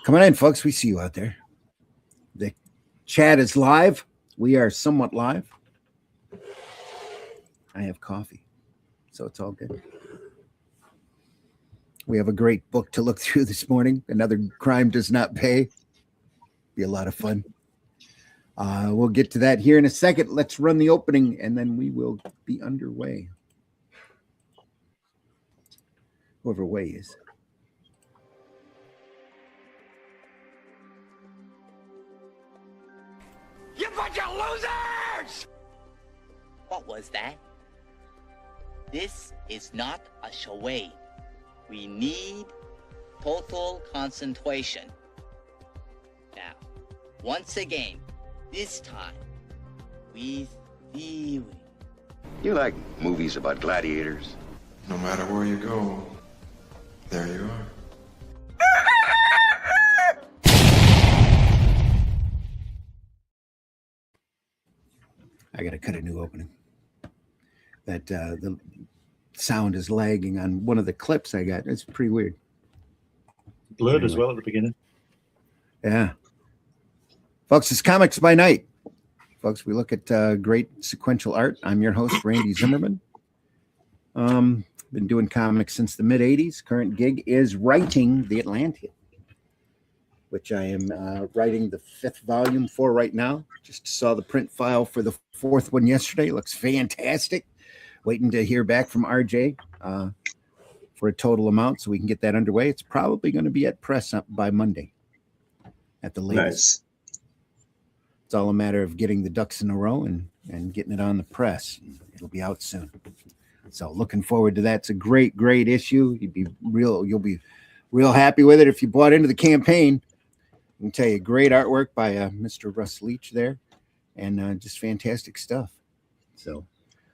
Come on in, folks. We see you out there. The chat is live. We are somewhat live. I have coffee, so it's all good. We have a great book to look through this morning. Another Crime Does Not Pay. Be a lot of fun. We'll get to that here in a second. Let's run the opening, and then we will be underway. Whoever way is. You bunch of losers! What was that? This is not a charade. We need total concentration. Now, once again, this time, with viewing. You like movies about gladiators? No matter where you go, there you are. I got to cut a new opening. That the sound is lagging on one of the clips I got. It's pretty weird. Blurred as well at the beginning. Yeah. Folks, it's Comics by Night. Folks, we look at great sequential art. I'm your host, Randy Zimmerman. Been doing comics since the mid-'80s. Current gig is writing The Atlantean, which I am writing the 5th volume for right now. Just saw the print file for the 4th one yesterday. Looks fantastic. Waiting to hear back from RJ for a total amount so we can get that underway. It's probably going to be at press up by Monday at the latest. Nice. It's all a matter of getting the ducks in a row and getting it on the press. It'll be out soon. So looking forward to that. It's a great, great issue. You'll be real happy with it if you bought into the campaign. I can tell you, great artwork by Mr. Russ Leach there, and just fantastic stuff. So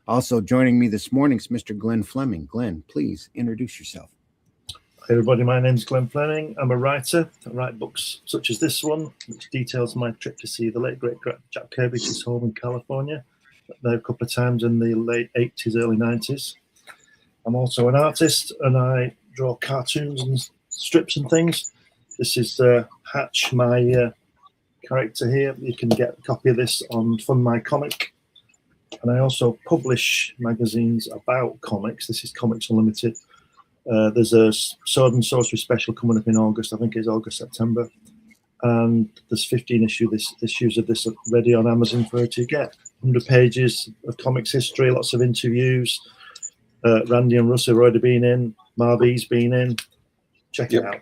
also joining me this morning is Mr. Glenn Fleming. Glenn, please introduce yourself. Hey everybody, my name's Glenn Fleming. I'm a writer. I write books such as this one, which details my trip to see the late great Jack Kirby's his home in California. There a couple of times in the late 80s, early 90s. I'm also an artist, and I draw cartoons and strips and things. This is Hatch, my character here. You can get a copy of this on Fund My Comic. And I also publish magazines about comics. This is Comics Unlimited. There's a Sword and Sorcery special coming up in August. I think it's August, September. And there's 15 issues of this ready on Amazon for her to get. 100 pages of comics history, lots of interviews. Randy and Russ have already been in. Marvy's been in. Check it out.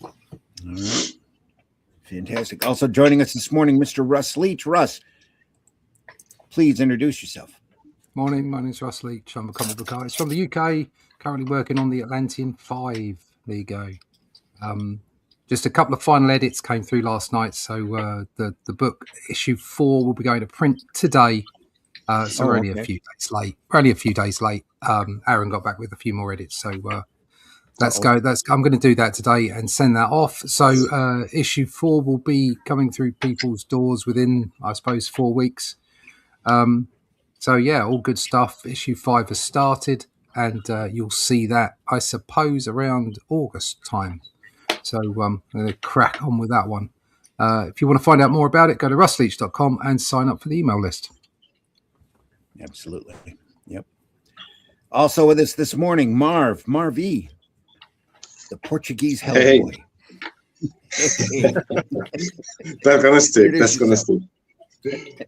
All right. Fantastic. Also joining us this morning, Mr. Russ Leach. Russ, please introduce yourself. Morning, my name's Russ Leach. I'm a comic book artist from the UK, currently working on the Atlantean 5. There you go. Just a couple of final edits came through last night, so the book issue 4 will be going to print today. So we're only a few days late. Aaron got back with a few more edits, so I'm going to do that today and send that off. So issue 4 will be coming through people's doors within, I suppose, 4 weeks. So yeah, all good stuff. Issue 5 has started, and you'll see that, I suppose, around August time. So I'm going to crack on with that one. If you want to find out more about it, go to russleach.com and sign up for the email list. Absolutely. Yep. Also with us this morning, Marvy, the Portuguese Hellboy. Hey. That's gonna stick.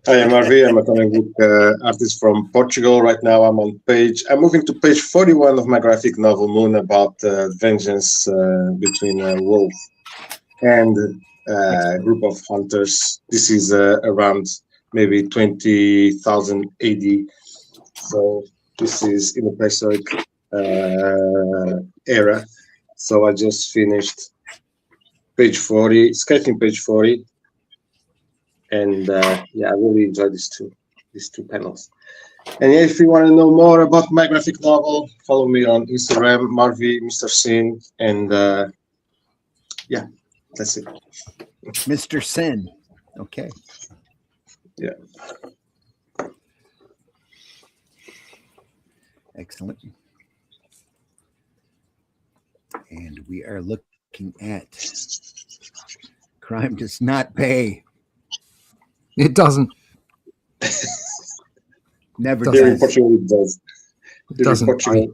I am Marvy. I'm a comic book artist from Portugal. Right now I'm moving to page 41 of my graphic novel Moon, about vengeance between a wolf and a group of hunters. This is around maybe 20,000 AD. So this is in the prehistoric era. So I just finished page 40, sketching page 40. And I really enjoy these two panels. And if you want to know more about my graphic novel, follow me on Instagram, Marvy, Mr. Sin, and that's it. Mr. Sin. Okay. Yeah. Excellent. And we are looking at Crime does not pay. It doesn't. Never Doesn't. Here in does. Portugal, it does. It Here in doesn't Portugal, pay.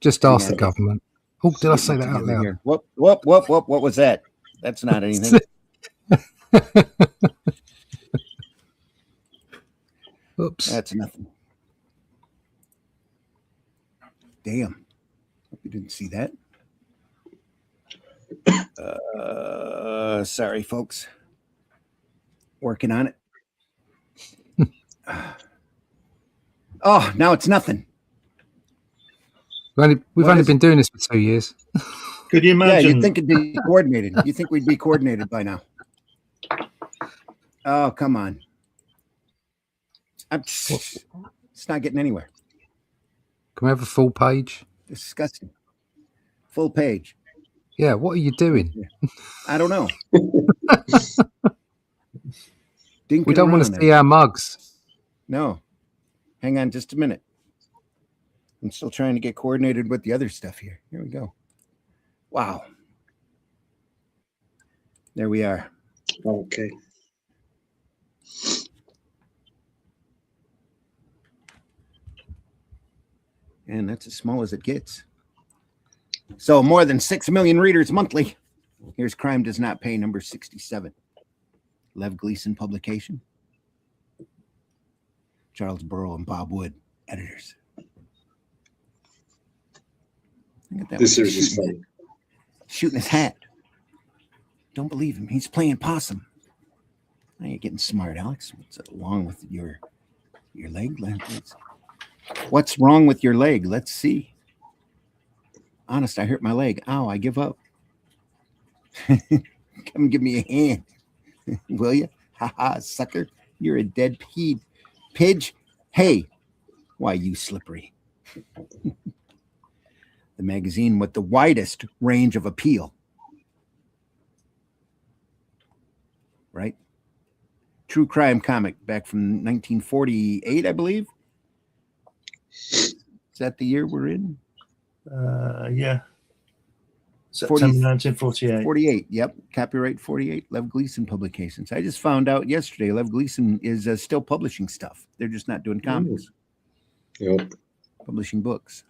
Just Hang ask the on. government. Oh, did I Get say me that out together loud? here. Whoop, whoop, whoop, whoop. What was that? That's not anything. Oops. That's nothing. Damn. Hope you didn't see that. Sorry, folks. Working on it. Oh, now it's nothing. We've What only is been doing this for 2 years. Could you Yeah, imagine? you'd think it'd be coordinated. You think we'd be coordinated by now. Oh, come on. It's not getting anywhere. Can we have a full page? Disgusting. Full page. Yeah, what are you doing? I don't know. We don't want to see our mugs. No. Hang on just a minute. I'm still trying to get coordinated with the other stuff here. Here we go. Wow. There we are. okay. And that's as small as it gets. So more than 6 million readers monthly. Here's Crime Does Not Pay, number 67. Lev Gleason publication. Charles Burrow and Bob Wood, editors. Look at that This one, series is funny. shooting his hat. Don't believe him. He's playing possum. Now you're getting smart, Alex. What's wrong with your leg? What's wrong with your leg? Let's see. Honest, I hurt my leg. Ow, I give up. Come give me a hand. Will you? Ha ha, sucker. You're a dead pidge. Hey, why you slippery? The magazine with the widest range of appeal. Right? True crime comic back from 1948, I believe. Is that the year we're in? Yeah. September 1948. 48, yep. Copyright 48, Lev Gleason Publications. I just found out yesterday Lev Gleason is still publishing stuff. They're just not doing comics. Yep. Publishing books.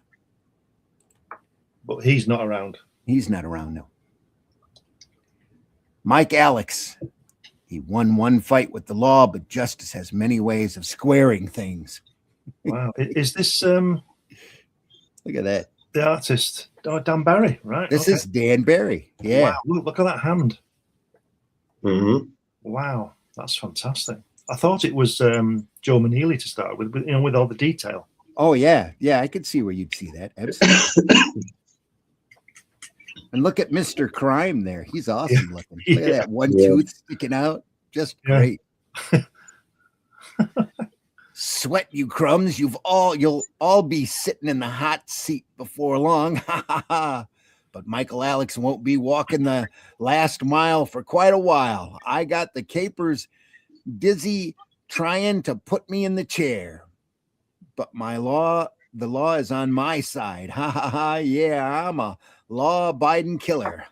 But he's not around. He's not around, no. Mike Alex. He won one fight with the law, but justice has many ways of squaring things. Wow. Is this Look at that. the artist? Oh, Dan Barry, right? This is Dan Barry. Yeah. Wow, look at that hand. Mm-hmm. Wow, that's fantastic. I thought it was Joe Maneely to start with, with all the detail. Oh, yeah. Yeah, I could see where you'd see that. Absolutely. And look at Mr. Crime there. He's awesome looking. Look at that one tooth sticking out. Just great. Sweat, you crumbs. You'll all be sitting in the hot seat before long. But Michael Alex won't be walking the last mile for quite a while. I got the capers dizzy trying to put me in the chair. But the law is on my side. Ha ha ha. Yeah, I'm a law-abiding killer.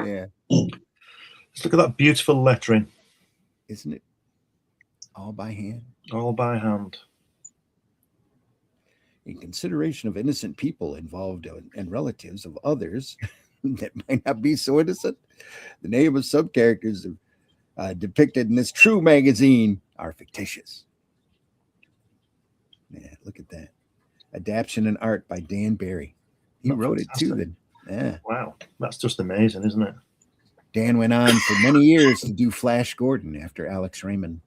Yeah. Just look at that beautiful lettering. Isn't it? All by hand. All by hand. In consideration of innocent people involved and relatives of others that might not be so innocent, the name of some characters depicted in this true magazine are fictitious. Yeah, look at that. Adaption and art by Dan Barry. He wrote it too. Then, yeah. Wow, that's just amazing, isn't it? Dan went on for many years to do Flash Gordon after Alex Raymond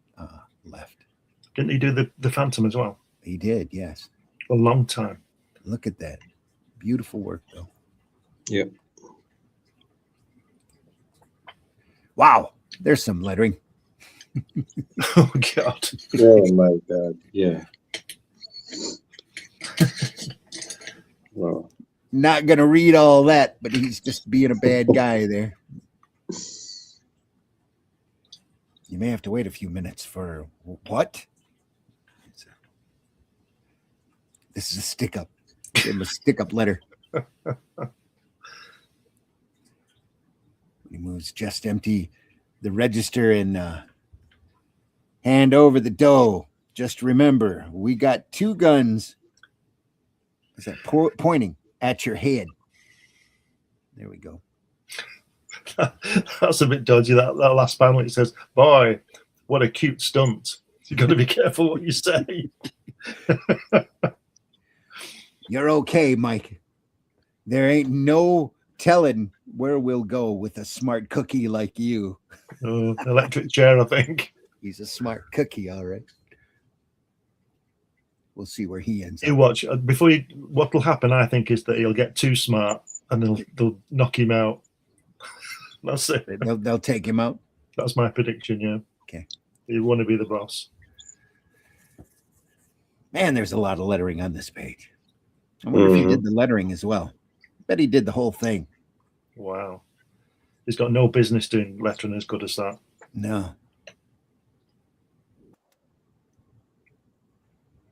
left. Didn't he do the Phantom as well? He did, yes. A long time. Look at that. Beautiful work, though. Yep. Wow. There's some lettering. Oh, God. Oh, my God. Yeah. Wow. Not going to read all that, but he's just being a bad guy there. You may have to wait a few minutes for what? This is a stick-up. Give him a stick-up letter. When he is just empty the register and hand over the dough. Just remember, we got 2 guns. Is that pointing at your head? There we go. That's a bit dodgy. That last panel, it says, "Boy, what a cute stunt." You got to be careful what you say. You're okay, Mike. There ain't no telling where we'll go with a smart cookie like you. Electric chair, I think. He's a smart cookie, all right. We'll see where he ends You up. watch before you. What will happen, I think, is that he'll get too smart and they'll knock him out. That's it. They'll take him out. That's my prediction. Yeah. Okay. You want to be the boss. Man, there's a lot of lettering on this page. I wonder if he did the lettering as well. Bet he did the whole thing. Wow. He's got no business doing lettering as good as that. No.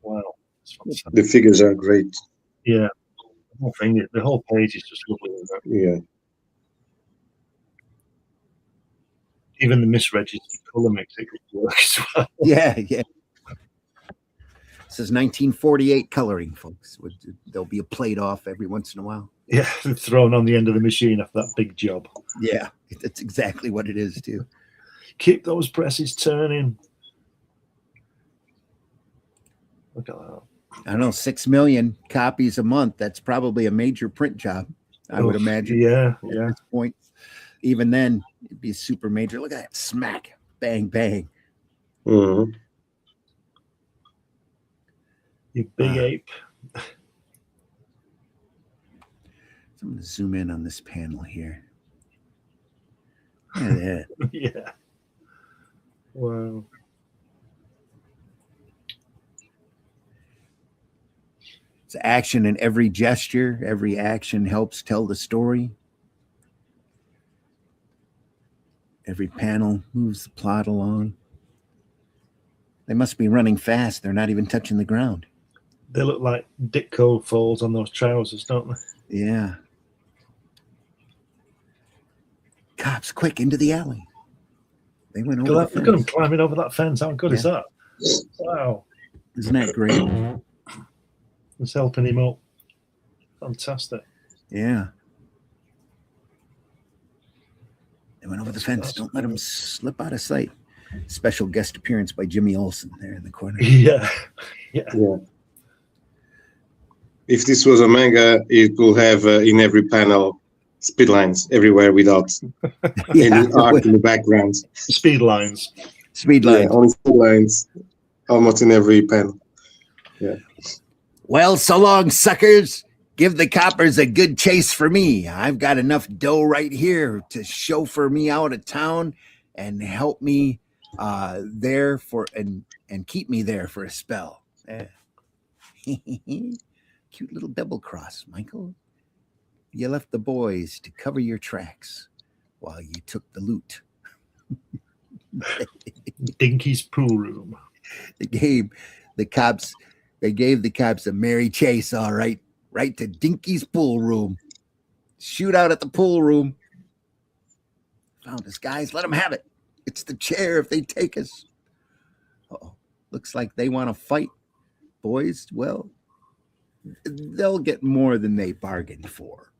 Wow. The figures are great. Yeah. The whole page is just lovely. Isn't it? Yeah. Even the misregistered color makes it work as well. Yeah. This is 1948 coloring, folks. There'll be a plate off every once in a while. Yeah, thrown on the end of the machine after that big job. Yeah, that's exactly what it is, too. Keep those presses turning. Look at that. I don't know, 6 million copies a month. That's probably a major print job, I would imagine. Yeah. At this point. Even then, it'd be super major. Look at that smack. Bang, bang. You big ape. So I'm going to zoom in on this panel here. Look at that. Yeah. Wow. It's action in every gesture. Every action helps tell the story. Every panel moves the plot along. They must be running fast. They're not even touching the ground. They look like Ditko folds on those trousers, don't they? Yeah. Cops, quick, into the alley. They went over the Look at them climbing over that fence. How good is that? Wow. Isn't that great? It's helping him up. Fantastic. Yeah. They went over the fence. Don't let them slip out of sight. Special guest appearance by Jimmy Olsen there in the corner. Yeah. If this was a manga, it will have in every panel speed lines everywhere without any art in the background. Speed lines. Yeah, only speed lines almost in every panel. Yeah. Well, so long, suckers. Give the coppers a good chase for me. I've got enough dough right here to chauffeur me out of town and help me there for and keep me there for a spell. Cute little double cross, Michael. You left the boys to cover your tracks while you took the loot. Dinky's pool room. They gave the cops a merry chase, all right. Right to Dinky's pool room. Shoot out at the pool room. Found us, guys. Let them have it. It's the chair if they take us. Uh-oh. Looks like they want to fight. Boys, well, they'll get more than they bargained for.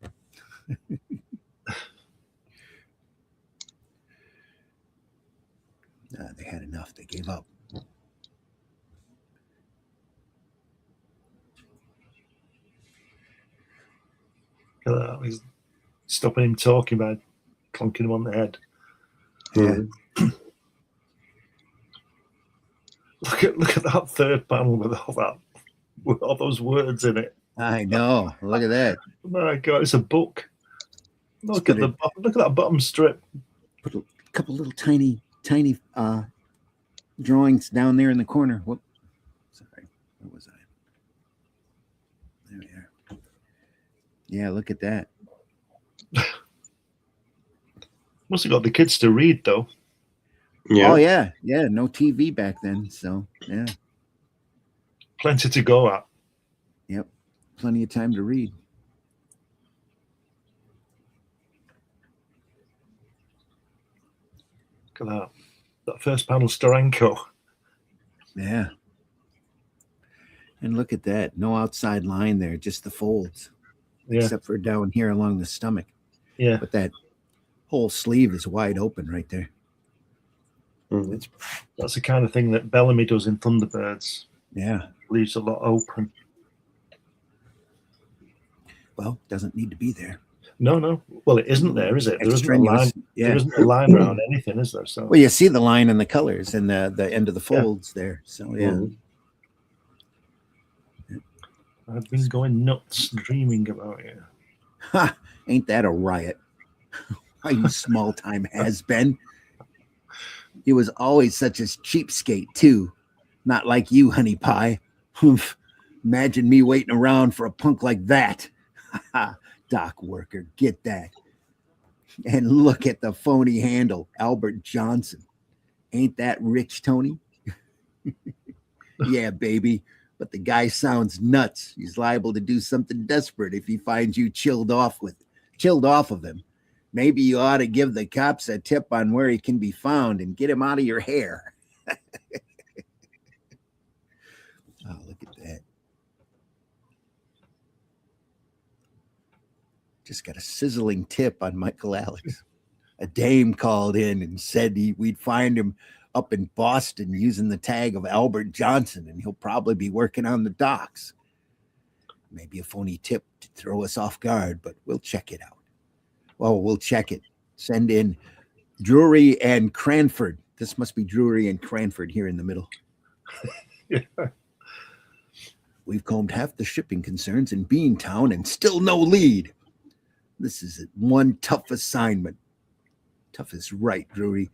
They had enough. They gave up. He's stopping him talking by clunking him on the head. Yeah. Look at that third panel with all those words in it. I know. Look at that. My God, it's a book. Look at that bottom strip. Put a couple little tiny drawings down there in the corner. Whoop. Sorry. Where was I? There we are. Yeah, look at that. Must have got the kids to read, though. Yeah. Oh, yeah. Yeah, no TV back then. So, yeah. Plenty to go at. Yep. Plenty of time to read. Look at that first panel, Steranko. Yeah. And look at that. No outside line there, just the folds, Yeah, except for down here along the stomach. yeah. But that whole sleeve is wide open right there. Mhm. That's the kind of thing that Bellamy does in Thunderbirds. Yeah. Leaves a lot open. Well, doesn't need to be there. No. Well, it isn't there, is it? There isn't a line. Extraneous. Yeah. There isn't a line around anything, is there? So Well, you see the line and the colors and the end of the folds there. So, yeah. Mhm. I've been going nuts dreaming about you. Ha! Ain't that a riot? Why, you small time has been. He was always such a cheapskate, too. Not like you, honey pie. Humph. Imagine me waiting around for a punk like that. Dock worker, get that. And look at the phony handle, Albert Johnson. Ain't that rich, Tony? Yeah, baby. But the guy sounds nuts. He's liable to do something desperate if he finds you chilled off of him. Maybe you ought to give the cops a tip on where he can be found and get him out of your hair. Oh, look at that. Just got a sizzling tip on Michael Alex. A dame called in and said we'd find him up in Boston using the tag of Albert Johnson, and he'll probably be working on the docks. Maybe a phony tip to throw us off guard, but we'll check it out. Well, we'll check it. Send in Drury and Cranford. This must be Drury and Cranford here in the middle. Yeah. We've combed half the shipping concerns in Beantown and still no lead. This is one tough assignment. Tough is right, Drury,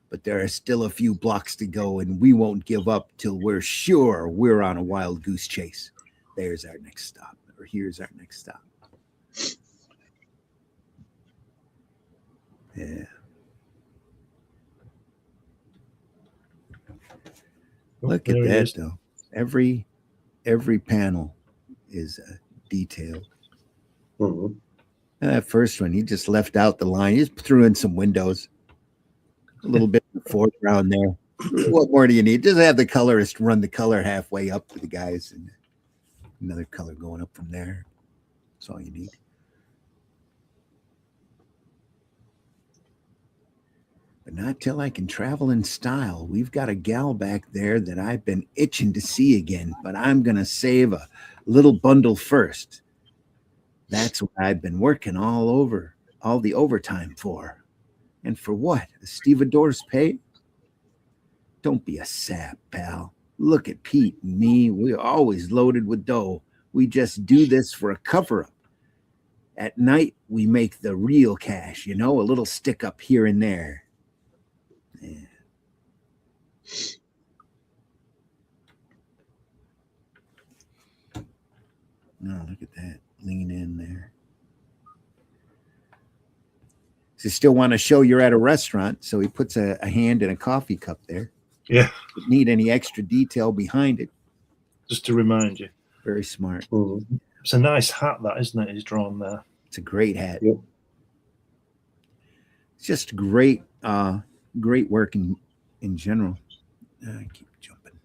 but there are still a few blocks to go, and we won't give up till we're sure we're on a wild goose chase. There's our next stop, or here's our next stop. Yeah. Look at that, though. Every panel is detailed. Mhm. And that first one, he just left out the line. He just threw in some windows, a little bit of the foreground there. What more do you need? Just have the colorist run the color halfway up to the guys, and another color going up from there. That's all you need. But not till I can travel in style. We've got a gal back there that I've been itching to see again, but I'm going to save a little bundle first. That's what I've been working all the overtime for. And for what? A stevedore's pay? Don't be a sap, pal. Look at Pete and me. We're always loaded with dough. We just do this for a cover-up. At night, we make the real cash, a little stick up here and there. Yeah. No, look at that. Lean in there. So you still want to show you're at a restaurant, so he puts a hand in a coffee cup there. Yeah. Don't need any extra detail behind it. Just to remind you. Very smart. Mhm. It's a nice hat, that, isn't it? He's drawn there. It's a great hat. Yep. It's just great work in general. I keep jumping.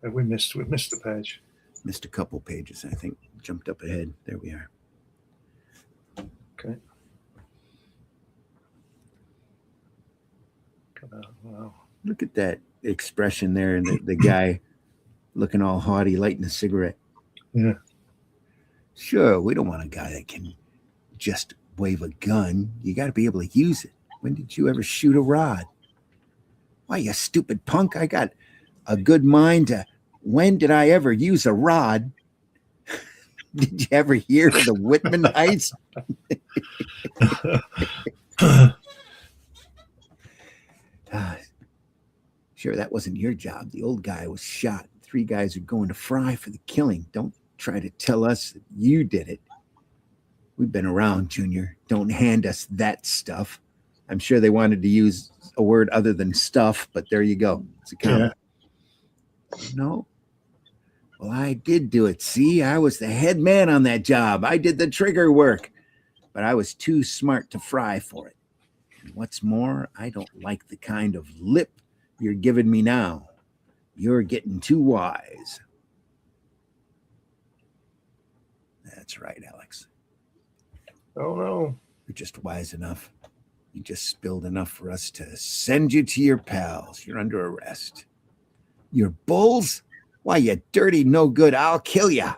We missed the page. Missed a couple pages, I think. Jumped up ahead. There we are. Okay. Wow. Look at that expression there, and the guy looking all haughty, lighting a cigarette. Yeah. Sure, we don't want a guy that can just wave a gun. You got to be able to use it. When did you ever shoot a rod? Why, you stupid punk, I got a good mind to... When did I ever use a rod? Did you ever hear of the Whitman heist? Sure, that wasn't your job. The old guy was shot. 3 guys are going to fry for the killing. Don't try to tell us that you did it. We've been around, Junior. Don't hand us that stuff. I'm sure they wanted to use a word other than stuff, but there you go. It's a comment. Yeah. No. Well, I did do it. See, I was the head man on that job. I did the trigger work, but I was too smart to fry for it. And what's more, I don't like the kind of lip you're giving me now. You're getting too wise. That's right, Alex. Oh no. You're just wise enough. You just spilled enough for us to send you to your pals. You're under arrest. You're bulls? Why, you dirty no good, I'll kill you.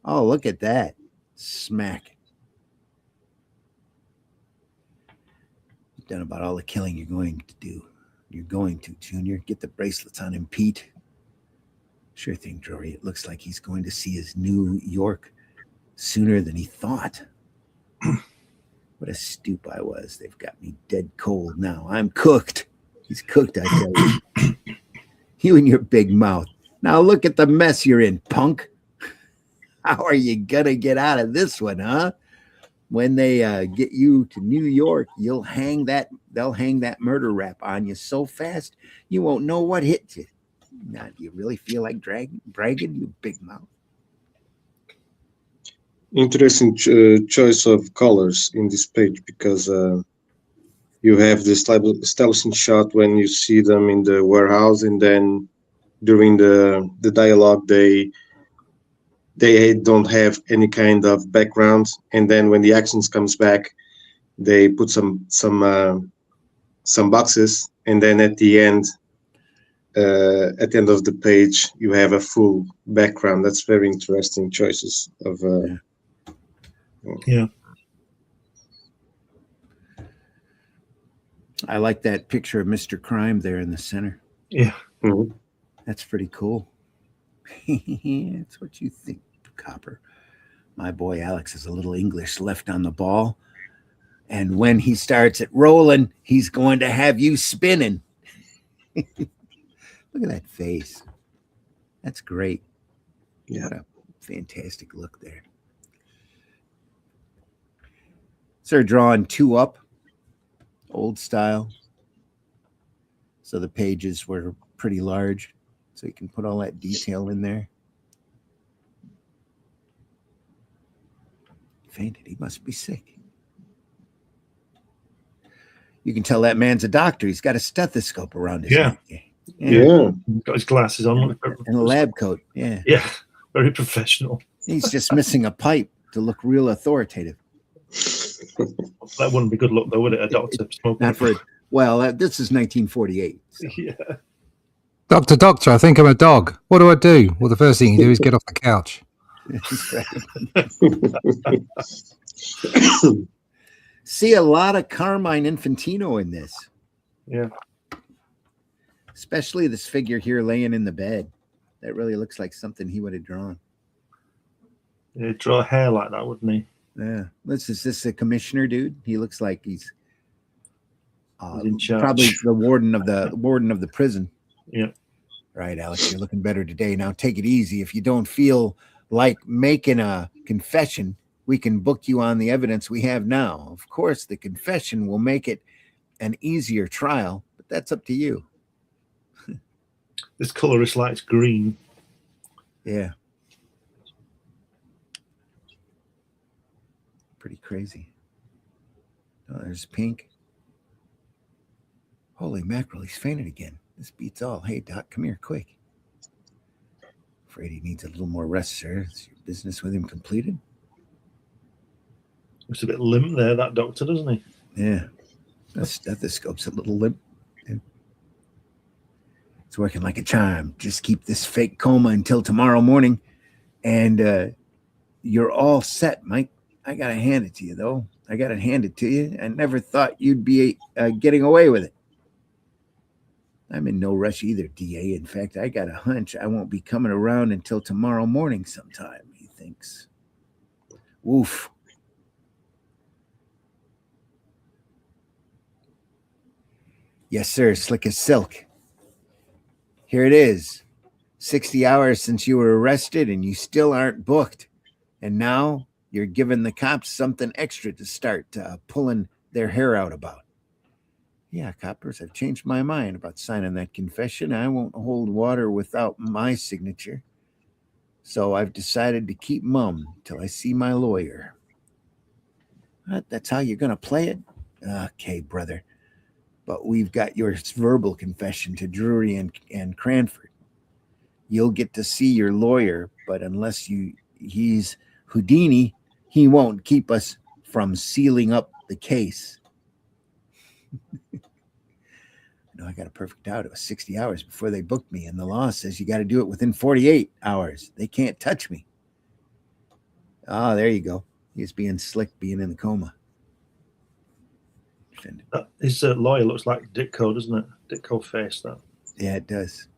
Oh, look at that. Smack. You've done about all the killing you're going to do. You're going to, Junior. Get the bracelets on him, Pete. Sure thing, Drury. It looks like he's going to see his New York sooner than he thought. What a stoop I was. They've got me dead cold now. I'm cooked. He's cooked, I tell you. You and your big mouth. Now look at the mess you're in, punk. How are you gonna get out of this one, huh? When they get you to New York, they'll hang that murder rap on you so fast you won't know what hit you. Now, do you really feel like bragging, you big mouth? Interesting choice of colors in this page, because you have this establishing shot when you see them in the warehouse, and then during the dialogue they don't have any kind of background, and then when the actions comes back they put some boxes, and then at the end of the page you have a full background. That's very interesting choices of Yeah. I like that picture of Mr. Crime there in the center. Yeah. Mhm. That's pretty cool. That's what you think, Copper. My boy Alex has a little English left on the ball. And when he starts it rolling, he's going to have you spinning. Look at that face. That's great. Yeah. What a fantastic look there. So they're drawing 2 up, old style. So the pages were pretty large. So you can put all that detail in there. Fainted. He must be sick. You can tell that man's a doctor. He's got a stethoscope around his neck. Yeah. Got his glasses on. And a lab coat. Yeah. Yeah. Very professional. He's just missing a pipe to look real authoritative. That wouldn't be good luck, though, would it? A doctor smoking. Not for it. Well, this is 1948. So. Yeah. Doctor, I think I'm a dog. What do I do? Well, the first thing you do is get off the couch. See a lot of Carmine Infantino in this. Yeah. Especially this figure here laying in the bed. That really looks like something he would have drawn. He'd draw hair like that, wouldn't he? Yeah. Is this a commissioner dude? He looks like he's in charge. Probably the warden of the prison. Yeah. Right, Alex, you're looking better today. Now take it easy. If you don't feel like making a confession, we can book you on the evidence we have now. Of course, the confession will make it an easier trial, but that's up to you. This colorist likes green. Yeah. Pretty crazy. Oh, there's pink. Holy mackerel, he's fainted again. This beats all. Hey, Doc, come here, quick. Afraid he needs a little more rest, sir. Is your business with him completed? Looks a bit limp there, that doctor, doesn't he? Yeah. The stethoscope's a little limp. Yeah. It's working like a charm. Just keep this fake coma until tomorrow morning, and you're all set, Mike. I got to hand it to you, though. I got to hand it to you. I never thought you'd be getting away with it. I'm in no rush either, DA. In fact, I got a hunch I won't be coming around until tomorrow morning sometime, he thinks. Woof. Yes, sir, slick as silk. Here it is. 60 hours since you were arrested and you still aren't booked. And now you're giving the cops something extra to start pulling their hair out about. Yeah, coppers, I've changed my mind about signing that confession. I won't hold water without my signature. So I've decided to keep mum till I see my lawyer. What? That's how you're going to play it? Okay, brother. But we've got your verbal confession to Drury and Cranford. You'll get to see your lawyer, but unless he's Houdini, he won't keep us from sealing up the case. No, I got a perfect out. It was 60 hours before they booked me, and the law says you got to do it within 48 hours. They can't touch me. Ah, there you go. He's being slick, being in the coma. His lawyer looks like Ditko, doesn't it? Ditko face, that. Yeah, it does.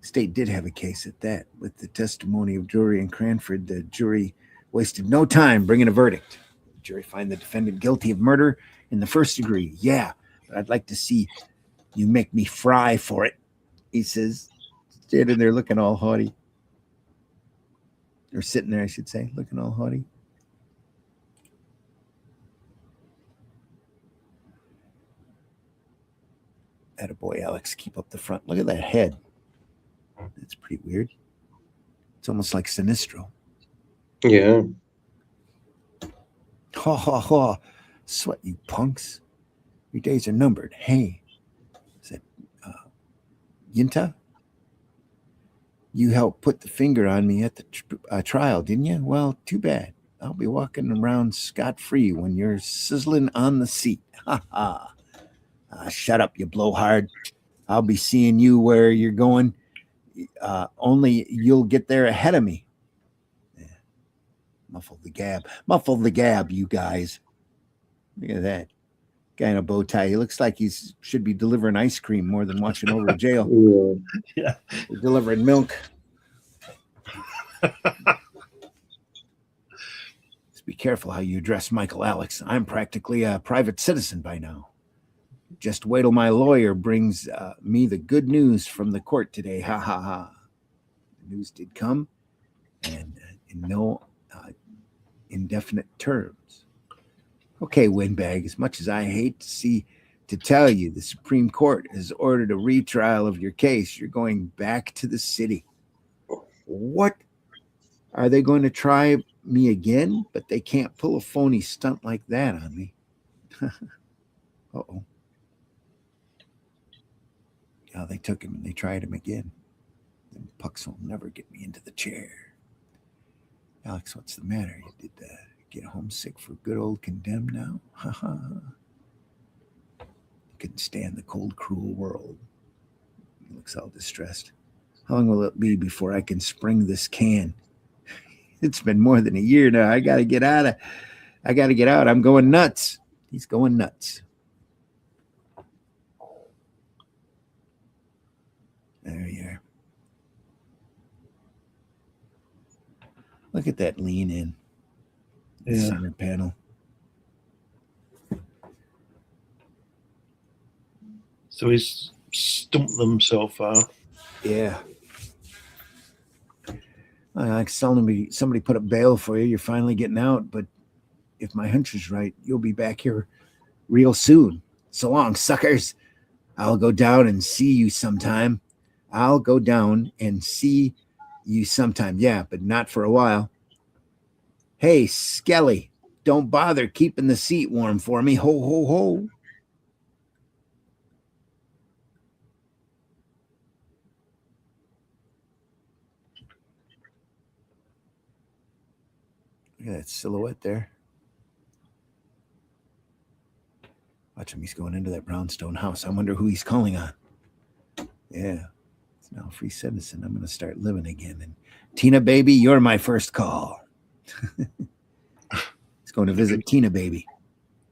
State did have a case at that. With the testimony of Drury and Cranford, the jury wasted no time bringing a verdict. The jury find the defendant guilty of murder in the first degree. Yeah, but I'd like to see you make me fry for it, he says, standing there looking all haughty. Or sitting there, I should say, looking all haughty. Attaboy, Alex, keep up the front. Look at that head. That's pretty weird. It's almost like Sinistro. Yeah. Ha ha ha. Sweat, you punks. Your days are numbered. Hey, is that Yinta? You helped put the finger on me at the trial, didn't you? Well, too bad. I'll be walking around scot-free when you're sizzling on the seat. Ha ha. Shut up, you blowhard. I'll be seeing you where you're going. Only you'll get there ahead of me. Yeah. Muffle the gab. Muffle the gab, you guys. Look at that. Guy in a bow tie. He looks like he should be delivering ice cream more than watching over a jail. Yeah. Or delivering milk. Just be careful how you address Michael, Alex. I'm practically a private citizen by now. Just wait till my lawyer brings me the good news from the court today. Ha ha ha. The news did come, and in no indefinite terms. Okay, Windbag, as much as I hate to tell you, the Supreme Court has ordered a retrial of your case. You're going back to the city. What? Are they going to try me again? But they can't pull a phony stunt like that on me. Uh-oh. Yeah, they took him and they tried him again. Them pucks will never get me into the chair. Alex, what's the matter? You did get homesick for good old Condemned now? Ha ha. You couldn't stand the cold, cruel world. He looks all distressed. How long will it be before I can spring this can? It's been more than a year now. I gotta get out. I'm going nuts. He's going nuts. There you are. Look at that lean in. The center panel. So he's stumped them so far. Yeah. Like somebody put up bail for you. You're finally getting out. But if my hunch is right, you'll be back here real soon. So long, suckers. I'll go down and see you sometime. Yeah, but not for a while. Hey, Skelly, don't bother keeping the seat warm for me. Ho, ho, ho. Look at that silhouette there. Watch him. He's going into that brownstone house. I wonder who he's calling on. Yeah. It's now a free citizen. I'm going to start living again. And Tina, baby, you're my first call. He's going to visit Tina, baby.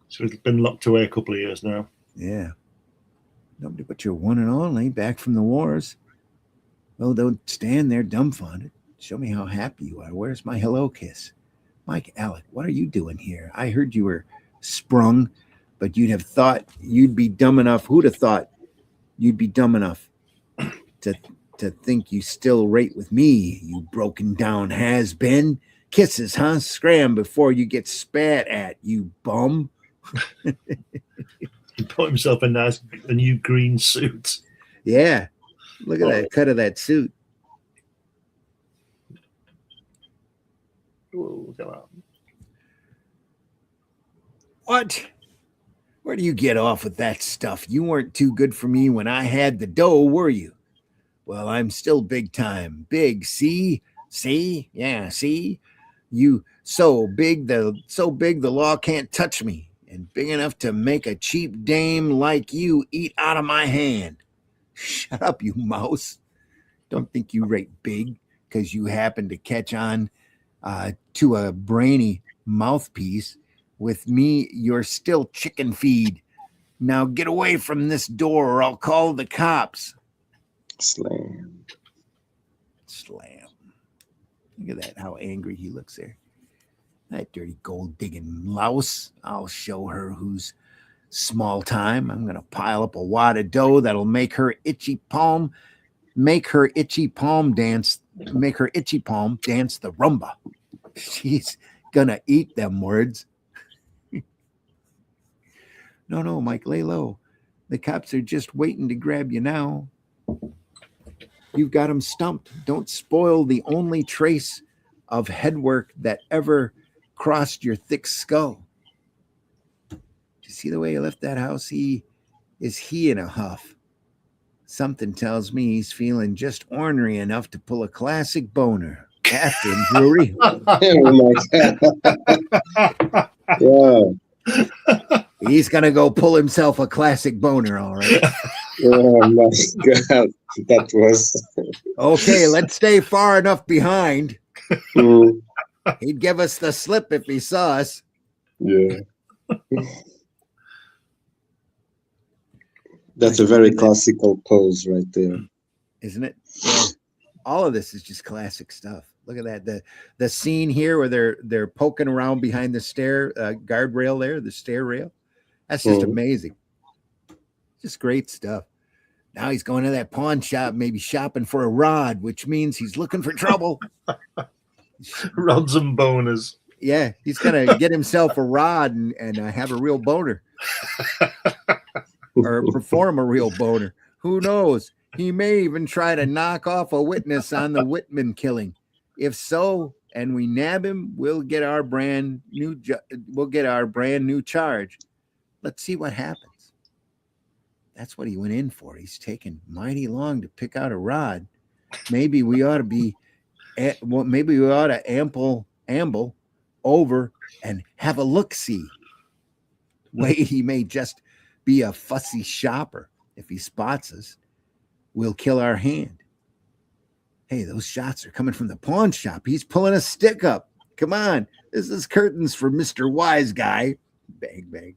So he's been locked away a couple of years now. Yeah. Nobody but your one and only, back from the wars. Well, don't stand there dumbfounded. Show me how happy you are. Where's my hello kiss? Mike, Alec, what are you doing here? I heard you were sprung, but you'd have thought you'd be dumb enough. Who'd have thought you'd be dumb enough to think you still rate with me, you broken down has-been? Kisses, huh? Scram before you get spat at, you bum. He bought himself a new green suit. Yeah. Look at that cut of that suit. Whoa, look at that. What? Where do you get off with that stuff? You weren't too good for me when I had the dough, were you? Well, I'm still big time. Big, see? See? Yeah, see? You so big the law can't touch me, and big enough to make a cheap dame like you eat out of my hand. Shut up, you mouse. Don't think you rate big because you happen to catch on to a brainy mouthpiece. With me, you're still chicken feed. Now get away from this door or I'll call the cops. Slam. Slam. Look at that, how angry he looks there. That dirty gold digging louse. I'll show her who's small time. I'm going to pile up a wad of dough that'll make her itchy palm dance the rumba. She's going to eat them words. No, Mike, lay low. The cops are just waiting to grab you now. You've got them stumped. Don't spoil the only trace of headwork that ever crossed your thick skull. You see the way he left that house? He in a huff. Something tells me he's feeling just ornery enough to pull a classic boner. After him, Drury. Oh my God. Wow. He's going to go pull himself a classic boner, all right. Oh my God. That was. Okay, let's stay far enough behind. Mm, He'd give us the slip if he saw us. yeah. That's a very classical pose right there. Isn't it? Yeah. All of this is just classic stuff. Look at that. The scene here where they're poking around behind the stair guardrail there, the stair rail. That's just amazing. Just great stuff. Now he's going to that pawn shop, maybe shopping for a rod, which means he's looking for trouble. Rods and boners. Yeah, he's going to get himself a rod and have a real boner. Or perform a real boner. Who knows? He may even try to knock off a witness on the Whitman killing. If so, and we nab him, we'll get our brand new charge. Let's see what happens. That's what he went in for. He's taken mighty long to pick out a rod. Maybe we ought to amble over and have a look-see. Wait, he may just be a fussy shopper. If he spots us, we'll kill our hand. Hey, those shots are coming from the pawn shop. He's pulling a stick up. Come on. This is curtains for Mr. Wise Guy. Bang, bang.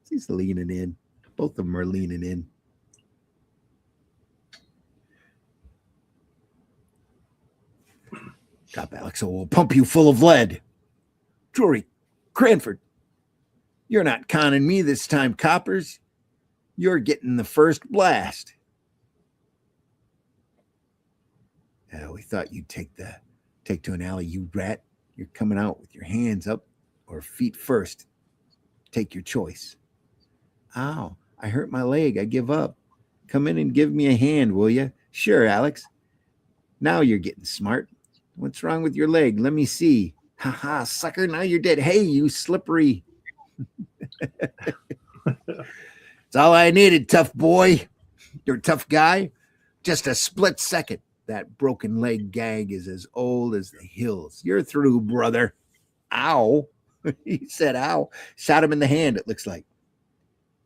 He's leaning in. Both of them are leaning in. Cop Alex will pump you full of lead. Drury, Cranford, you're not conning me this time, coppers. You're getting the first blast. We thought you'd take to an alley, you rat. You're coming out with your hands up or feet first. Take your choice. Ow, I hurt my leg. I give up. Come in and give me a hand, will you? Sure, Alex. Now you're getting smart. What's wrong with your leg? Let me see. Ha ha, sucker, now you're dead. Hey, you slippery. It's all I needed, tough boy. You're a tough guy. Just a split second. That broken leg gag is as old as the hills. You're through, brother. Ow. He said ow. Shot him in the hand, it looks like.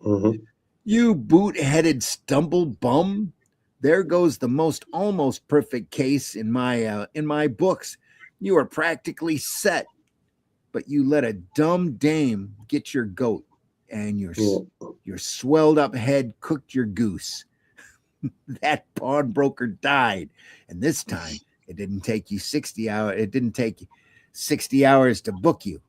Mm-hmm. You boot-headed stumble bum. There goes the most almost perfect case in my books. You are practically set, but you let a dumb dame get your goat, and your swelled up head cooked your goose. That pawnbroker died, and this time it didn't take you 60 hours. It didn't take 60 hours to book you.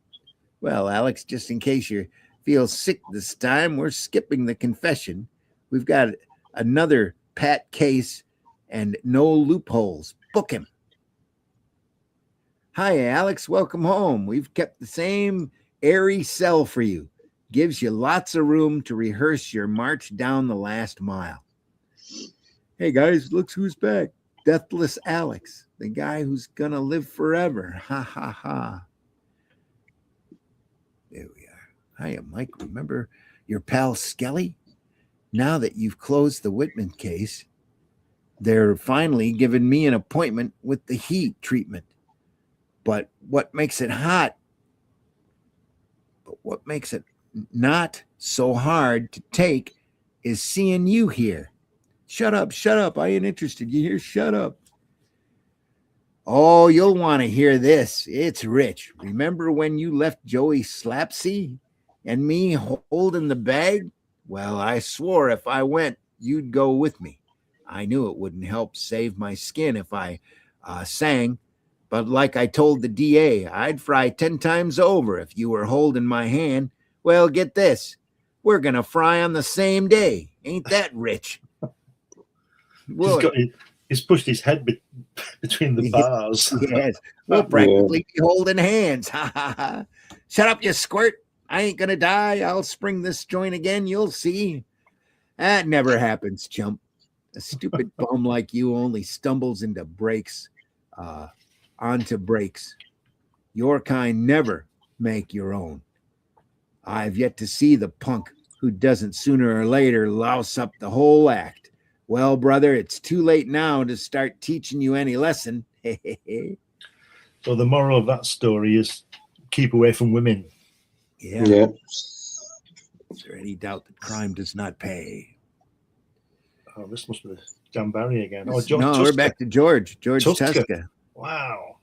Well, Alex, just in case you feel sick this time, we're skipping the confession. We've got another pat case and no loopholes. Book him. Hi, Alex. Welcome home. We've kept the same airy cell for you. Gives you lots of room to rehearse your march down the last mile. Hey, guys, looks who's back. Deathless Alex, the guy who's going to live forever. Ha, ha, ha. There we are. Hiya, Mike. Remember your pal Skelly? Now that you've closed the Whitman case, they're finally giving me an appointment with the heat treatment. But what makes it not so hard to take is seeing you here. Shut up. I ain't interested. You hear? Shut up. Oh, you'll want to hear this. It's rich. Remember when you left Joey Slapsy and me holding the bag? Well, I swore if I went, you'd go with me. I knew it wouldn't help save my skin if I sang, but like I told the DA, I'd fry 10 times over if you were holding my hand. Well, get this. We're going to fry on the same day. Ain't that rich? He's pushed his head between the bars. Yes. We'll practically be holding hands. Shut up, you squirt. I ain't going to die. I'll spring this joint again. You'll see. That never happens, chump. A stupid bum like you only stumbles into onto breaks. Your kind never make your own. I've yet to see the punk who doesn't sooner or later louse up the whole act. Well, brother, it's too late now to start teaching you any lesson. So the moral of that story is keep away from women. Yeah. Is there any doubt that crime does not pay? Oh, this must be John Barry again. Oh, George No, Tusker. we're back to George Tusker. Tusker. Wow.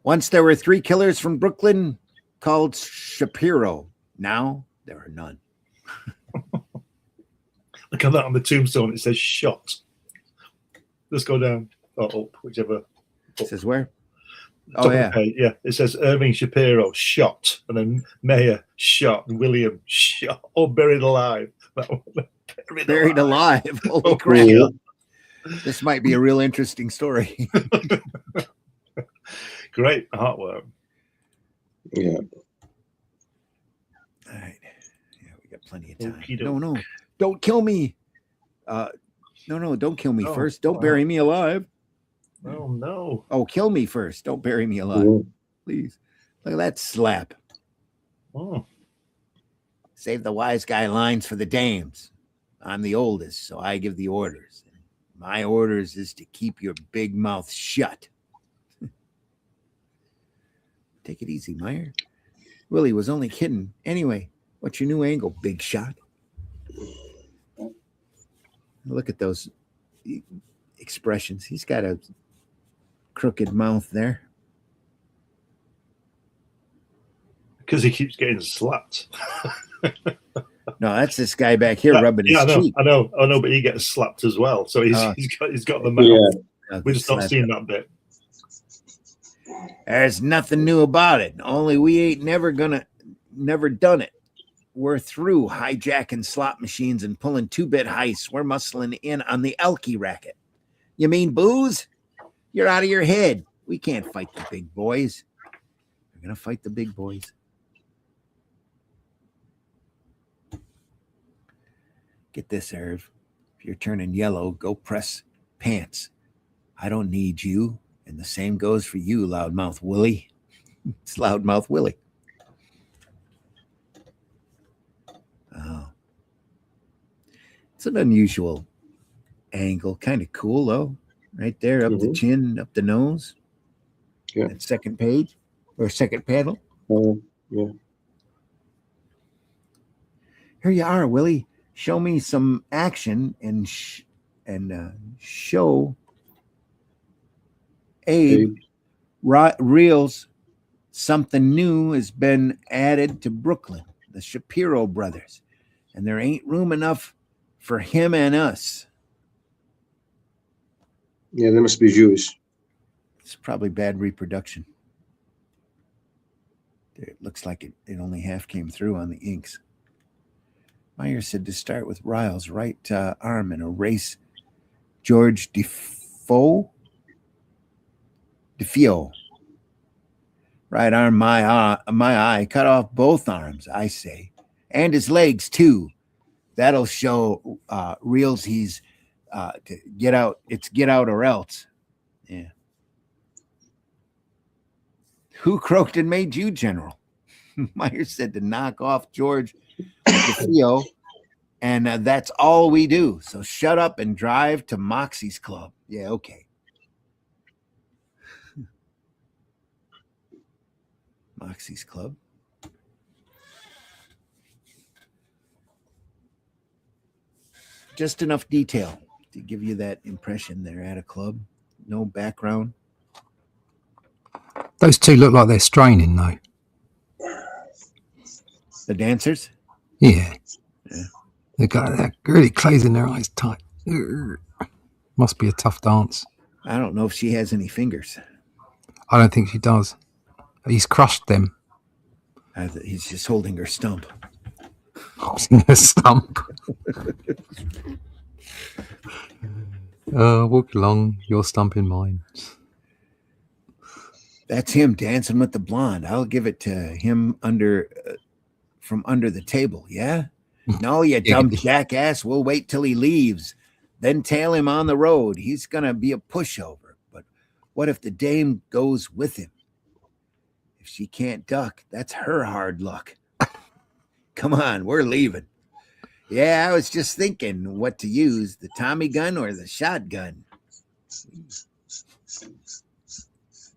Once there were 3 killers from Brooklyn called Shapiro. Now there are none. Look at that on the tombstone. It says shot. Let's go down or up, whichever. It says where? Top of the page, yeah. It says Irving Shapiro shot, and then Mayer shot, William shot, or buried alive. Buried alive. Holy crap. This might be a real interesting story. Great artwork. Yeah. All right. Yeah, we got plenty of time. Okey-doke. No. Don't kill me. No, don't kill me No. first. Don't bury me alive. Oh, no. Oh, kill me first. Don't bury me alive. Yeah. Please. Look at that slap. Oh. Save the wise guy lines for the dames. I'm the oldest, so I give the orders. My orders is to keep your big mouth shut. Take it easy, Meyer. Willie was only kidding. Anyway, what's your new angle, big shot? Look at those expressions. He's got a crooked mouth there. Because he keeps getting slapped. No, that's this guy back here rubbing his cheek. I know, but he gets slapped as well. So he's got the mouth. Yeah. We're just not seeing that bit. There's nothing new about it. Only we ain't never done it. We're through hijacking slot machines and pulling 2-bit heists. We're muscling in on the Elkie racket. You mean booze? You're out of your head. We can't fight the big boys. We're going to fight the big boys. Get this, Irv. If you're turning yellow, go press pants. I don't need you. And the same goes for you, Loudmouth Willie. It's Loudmouth Willie. Oh. It's an unusual angle. Kind of cool, though. Right there, up the chin, up the nose. Yeah. That second page or second panel. Yeah. Here you are, Willie. Show me some action and show Abe reels something new has been added to Brooklyn, the Shapiro brothers, and there ain't room enough for him and us. Yeah, they must be Jewish. It's probably bad reproduction. It looks like it only half came through on the inks. Meyer said to start with Ryle's right arm and erase George DeFeo. Right arm, my eye. Cut off both arms, I say. And his legs, too. That'll show reels he's to get out. It's get out or else. Yeah. Who croaked and made you general? Meyer said to knock off George DeFeo, and that's all we do. So shut up and drive to Moxie's club. Yeah, okay. Moxie's club. Just enough detail to give you that impression they're at a club. No background. Those two look like they're straining, though. The dancers? Yeah. Yeah. They've got they're really closing their eyes tight. Must be a tough dance. I don't know if she has any fingers. I don't think she does. He's crushed them. He's just holding her stump. Holding her stump. Walk along, your stump in mine. That's him dancing with the blonde. I'll give it to him from under the table. Yeah? No, you dumb jackass. We'll wait till he leaves. Then tail him on the road. He's going to be a pushover. But what if the dame goes with him? If she can't duck, that's her hard luck. Come on, we're leaving. Yeah, I was just thinking what to use, the Tommy gun or the shotgun.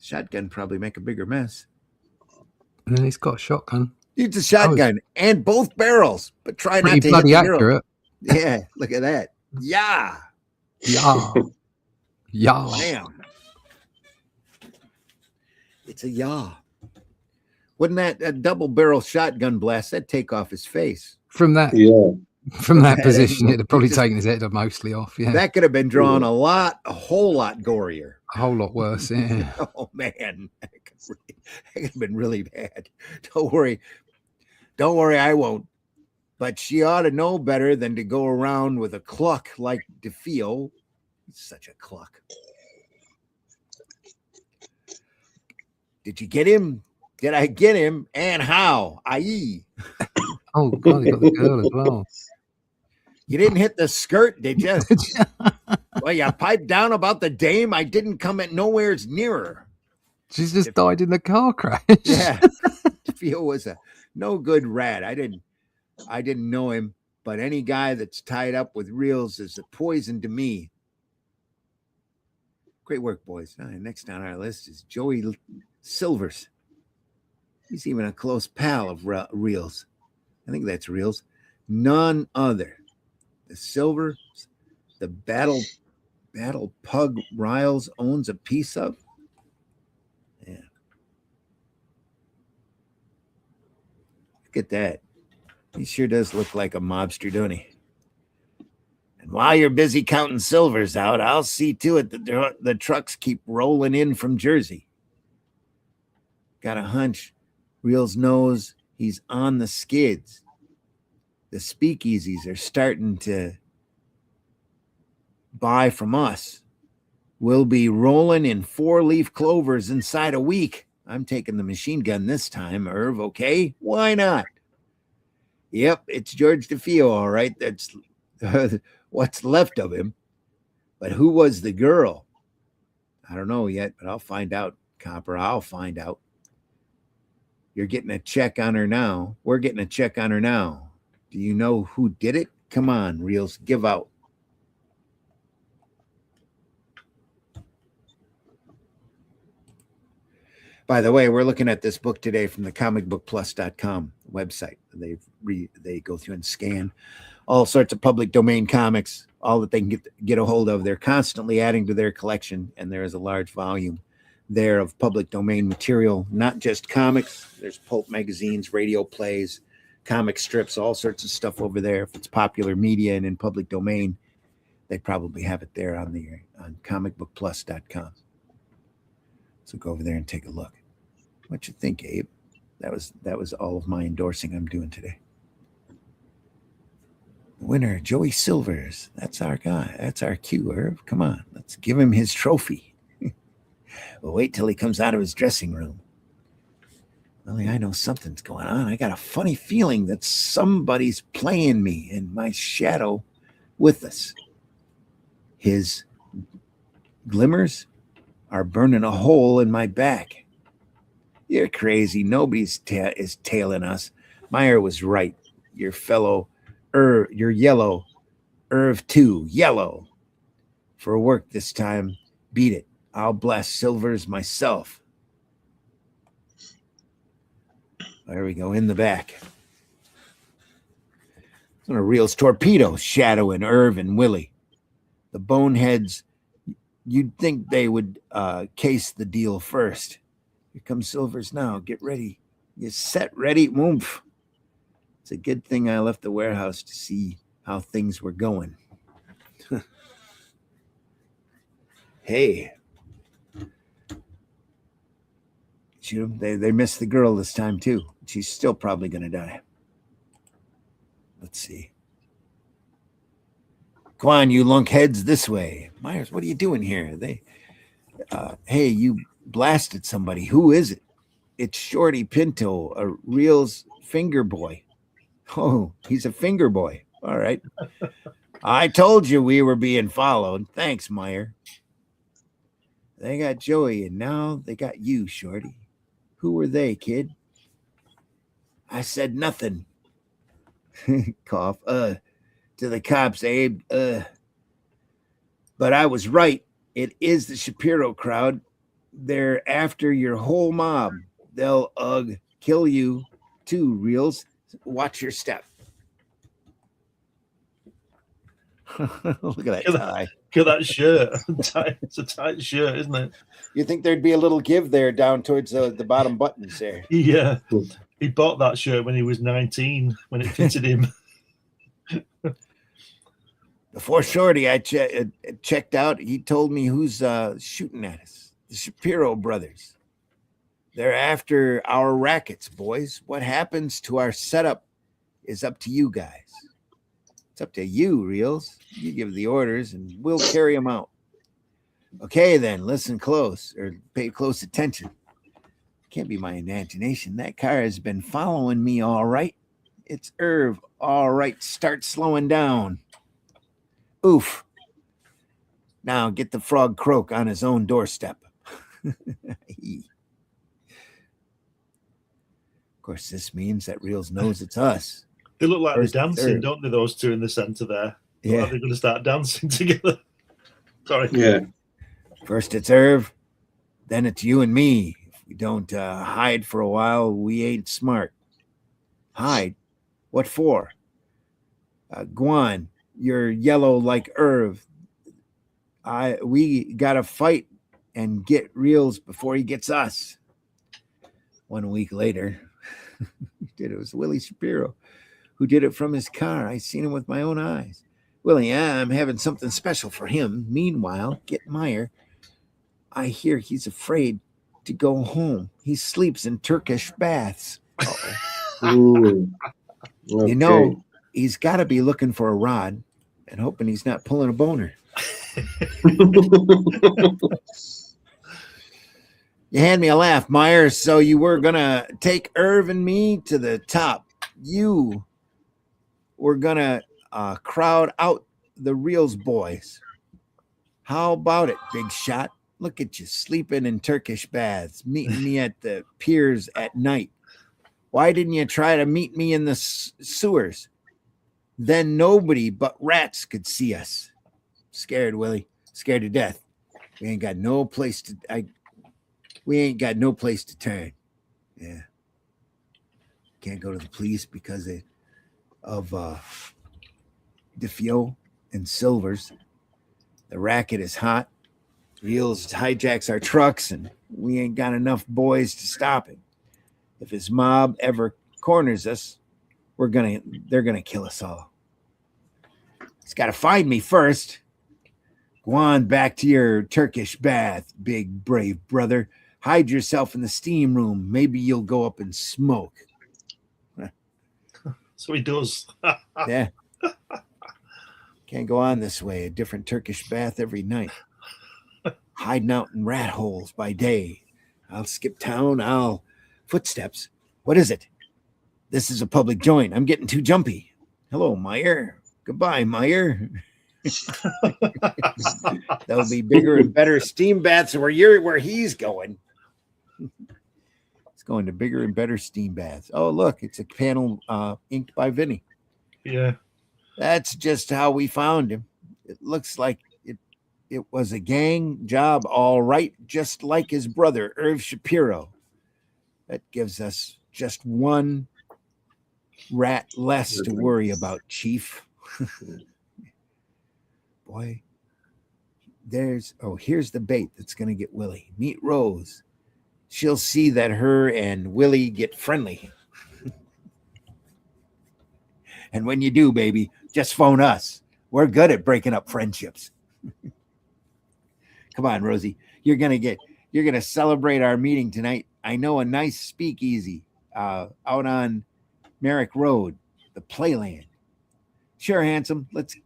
Shotgun probably make a bigger mess. And then he's got a shotgun. Use a shotgun and both barrels, but try not to hit bloody the girl. accurate. Yeah, look at that. Yeah. Yeah. Yeah. Damn. It's a yaw. Wouldn't that a double barrel shotgun blast that take off his face? From that position, it'd have probably taken his head mostly off. Yeah. That could have been drawn a whole lot gorier. A whole lot worse. Yeah. Oh man. That could have been really bad. Don't worry. Don't worry, I won't. But she ought to know better than to go around with a cluck like DeFeo. He's such a cluck. Did you get him? Did I get him? And how? Aye. Oh, God, he got the girl as well. You didn't hit the skirt, did you? Well, you piped down about the dame. I didn't come at nowhere's nearer. She's just died in the car crash. Yeah. DeFeo was a no good rat. I didn't know him, but any guy that's tied up with reels is a poison to me. Great work, boys. Next on our list is Joey Silvers. He's even a close pal of Reels. I think that's Reels. None other. The Silver, the battle pug Riles owns a piece of. Yeah. Look at that. He sure does look like a mobster, don't he? And while you're busy counting silvers out, I'll see to it that the trucks keep rolling in from Jersey. Got a hunch. Reels knows he's on the skids. The speakeasies are starting to buy from us. We'll be rolling in 4-leaf clovers inside a week. I'm taking the machine gun this time, Irv, okay? Why not? Yep, it's George DeFeo, all right. That's what's left of him. But who was the girl? I don't know yet, but I'll find out, Copper. I'll find out. You're getting a check on her now. We're getting a check on her now. Do you know who did it? Come on, Reels, give out. By the way, we're looking at this book today from the comicbookplus.com website. They go through and scan all sorts of public domain comics, all that they can get a hold of. They're constantly adding to their collection, and there is a large volume there of public domain material, not just comics. There's pulp magazines, radio plays, comic strips, all sorts of stuff over there. If it's popular media and in public domain, they probably have it there on comicbookplus.com. So go over there and take a look. What you think, Abe? That was all of my endorsing I'm doing today. The winner, Joey Silvers. That's our guy. That's our cue, Irv. Come on, let's give him his trophy. We'll wait till he comes out of his dressing room. Well, I know something's going on. I got a funny feeling that somebody's playing me in my shadow with us. His glimmers are burning a hole in my back. You're crazy. Nobody's is tailing us. Meyer was right. Your fellow, you're yellow. Irv 2, yellow. For work this time, beat it. I'll blast Silvers myself. There we go, in the back. On a Reels torpedo, Shadow and Irv and Willie. The boneheads, you'd think they would case the deal first. Here comes Silvers now. Get ready. You set ready? Oomph. It's a good thing I left the warehouse to see how things were going. Hey. Shoot 'em. They missed the girl this time, too. She's still probably going to die. Let's see. Come on, you lunkheads, this way. Myers, what are you doing here? Hey, you blasted somebody. Who is it? It's Shorty Pinto, a Reels finger boy. Oh, he's a finger boy. All right. I told you we were being followed. Thanks, Meyer. They got Joey, and now they got you, Shorty. Who were they, kid? I said nothing. Cough. To the cops, Abe. But I was right. It is the Shapiro crowd. They're after your whole mob. They'll kill you too, Reels. Watch your step. Look at that tie. Look at that shirt. It's a tight shirt, isn't it? You think there'd be a little give there down towards the bottom buttons there? Yeah. He bought that shirt when he was 19, when it fitted him. Before Shorty, I checked out. He told me who's shooting at us. The Shapiro brothers. They're after our rackets, boys. What happens to our setup is up to you guys. It's up to you, Reels. You give the orders, and we'll carry them out. Okay, then, listen close, or pay close attention. Can't be my imagination. That car has been following me all right. It's Irv. All right, start slowing down. Oof. Now get the frog croak on his own doorstep. Of course, this means that Reels knows it's us. They look like First, they're dancing, third. don't they, those two in the centre there? Yeah. Like they're going to start dancing together. Sorry. Yeah. First it's Irv, then it's you and me. If we don't hide for a while, we ain't smart. Hide? What for? Guan, you're yellow like Irv. We gotta fight and get Reels before he gets us. 1 week later, it was Willie Shapiro who did it from his car. I seen him with my own eyes. Willie, I'm having something special for him. Meanwhile, get Meyer. I hear he's afraid to go home. He sleeps in Turkish baths. Ooh. Okay. You know, he's got to be looking for a rod and hoping he's not pulling a boner. You had me a laugh, Meyer. So you were going to take Irv and me to the top. You were going to crowd out the Reels boys. How about it, big shot? Look at you sleeping in Turkish baths, meeting me at the piers at night. Why didn't you try to meet me in the sewers? Then nobody but rats could see us. Scared, Willie. Scared to death. We ain't got no place to turn. Yeah. Can't go to the police because of DeFio and Silvers. The racket is hot. Reels hijacks our trucks, and we ain't got enough boys to stop him. If his mob ever corners us, they're gonna kill us all. He's got to find me first. Go on back to your Turkish bath, big brave brother. Hide yourself in the steam room. Maybe you'll go up and smoke. So he does. Yeah. Can't go on this way. A different Turkish bath every night. Hiding out in rat holes by day. I'll skip town. Footsteps. What is it? This is a public joint. I'm getting too jumpy. Hello, Meyer. Goodbye, Meyer. There'll be bigger and better steam baths where he's going. It's going to bigger and better steam baths. Oh, look, it's a panel inked by Vinny. Yeah. That's just how we found him. It looks like it was a gang job, all right, just like his brother, Irv Shapiro. That gives us just one rat less to worry about, Chief. Boy, here's the bait that's going to get Willie. Meet Rose. She'll see that her and Willie get friendly. And when you do, baby, just phone us. We're good at breaking up friendships. Come on, Rosie. You're gonna celebrate our meeting tonight. I know a nice speakeasy out on Merrick Road, the Playland. Sure, handsome. Let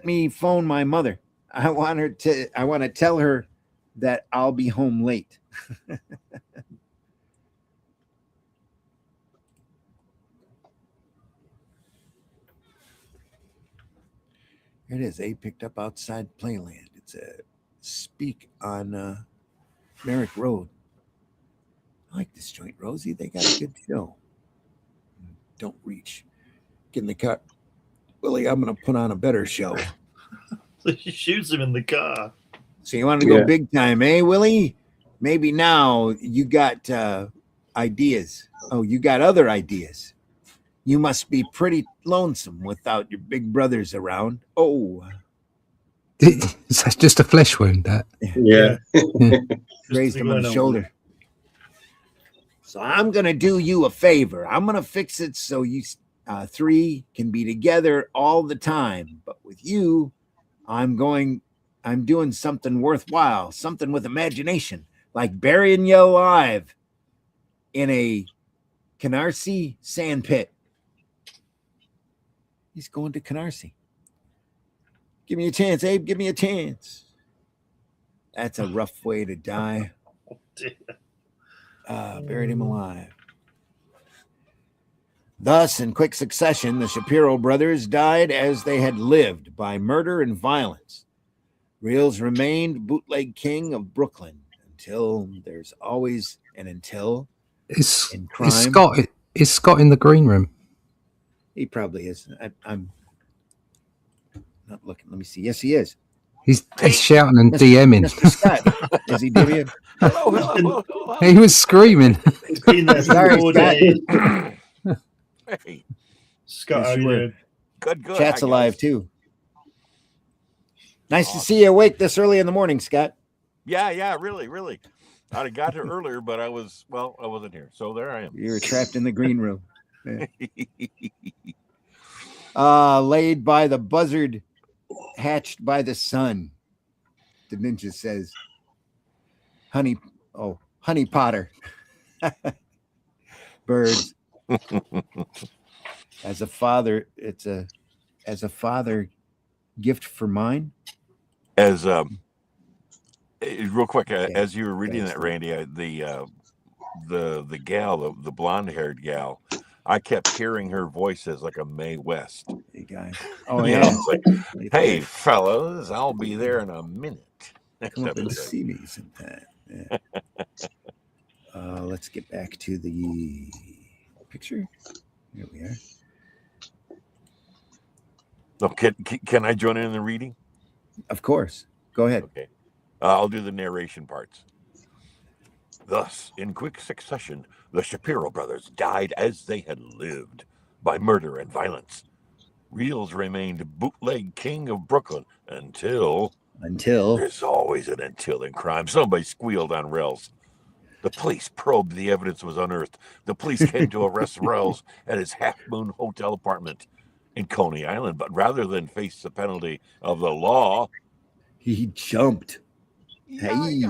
me phone my mother. I want to tell her that I'll be home late. Here it is. Picked up outside Playland. It's a speak on Merrick Road. I like this joint, Rosie. They got a good show. Don't reach. Get in the car. Willie, I'm going to put on a better show. So she shoots him in the car. So you want to go big time, eh, Willie? Maybe now you got ideas. Oh, you got other ideas. You must be pretty lonesome without your big brothers around. Oh. That's just a flesh wound, that. Yeah. Raised him on the shoulder. So I'm going to do you a favor. I'm going to fix it so you three can be together all the time. But with you, I'm doing something worthwhile, something with imagination, like burying you alive in a Canarsie sand pit. He's going to Canarsie. Give me a chance, Abe. Give me a chance. That's a rough way to die. Buried him alive. Thus, in quick succession, the Shapiro brothers died as they had lived, by murder and violence. Reels remained bootleg king of Brooklyn until there's always an until in crime. Is Scott in the green room? He probably is. I'm not looking. Let me see. Yes, he is. He's shouting and DMing. Mr. Scott. Is he DMing? Hello. He was screaming. It's been there for 4 days. Hey, Scott, Yes, how you you were. doing? good. Chat's I alive guess. too. Nice to see you awake this early in the morning, Scott. Yeah, really. I'd have got here earlier, but I wasn't here. So there I am. You were trapped in the green room. Yeah. Laid by the buzzard, hatched by the sun. The ninja says, honey Potter. Birds. As a father, as a father gift for mine. As real quick, as you were reading that, Randy, the gal, the blonde-haired gal, I kept hearing her voice as like a Mae West. Hey guys. Oh You yeah. know, it's like, hey fellas, I'll be there in a minute. Come up and see me sometime. Yeah. Let's get back to the picture. Here we are. No, can I join in the reading? Of course. Go ahead. Okay. I'll do the narration parts. Thus, in quick succession, the Shapiro brothers died as they had lived, by murder and violence. Reels remained bootleg king of Brooklyn until there's always an until in crime. Somebody squealed on Rels. The police probed. The evidence was unearthed. The police came to arrest Rels at his Half Moon Hotel apartment in Coney Island, but rather than face the penalty of the law, he jumped. Hey.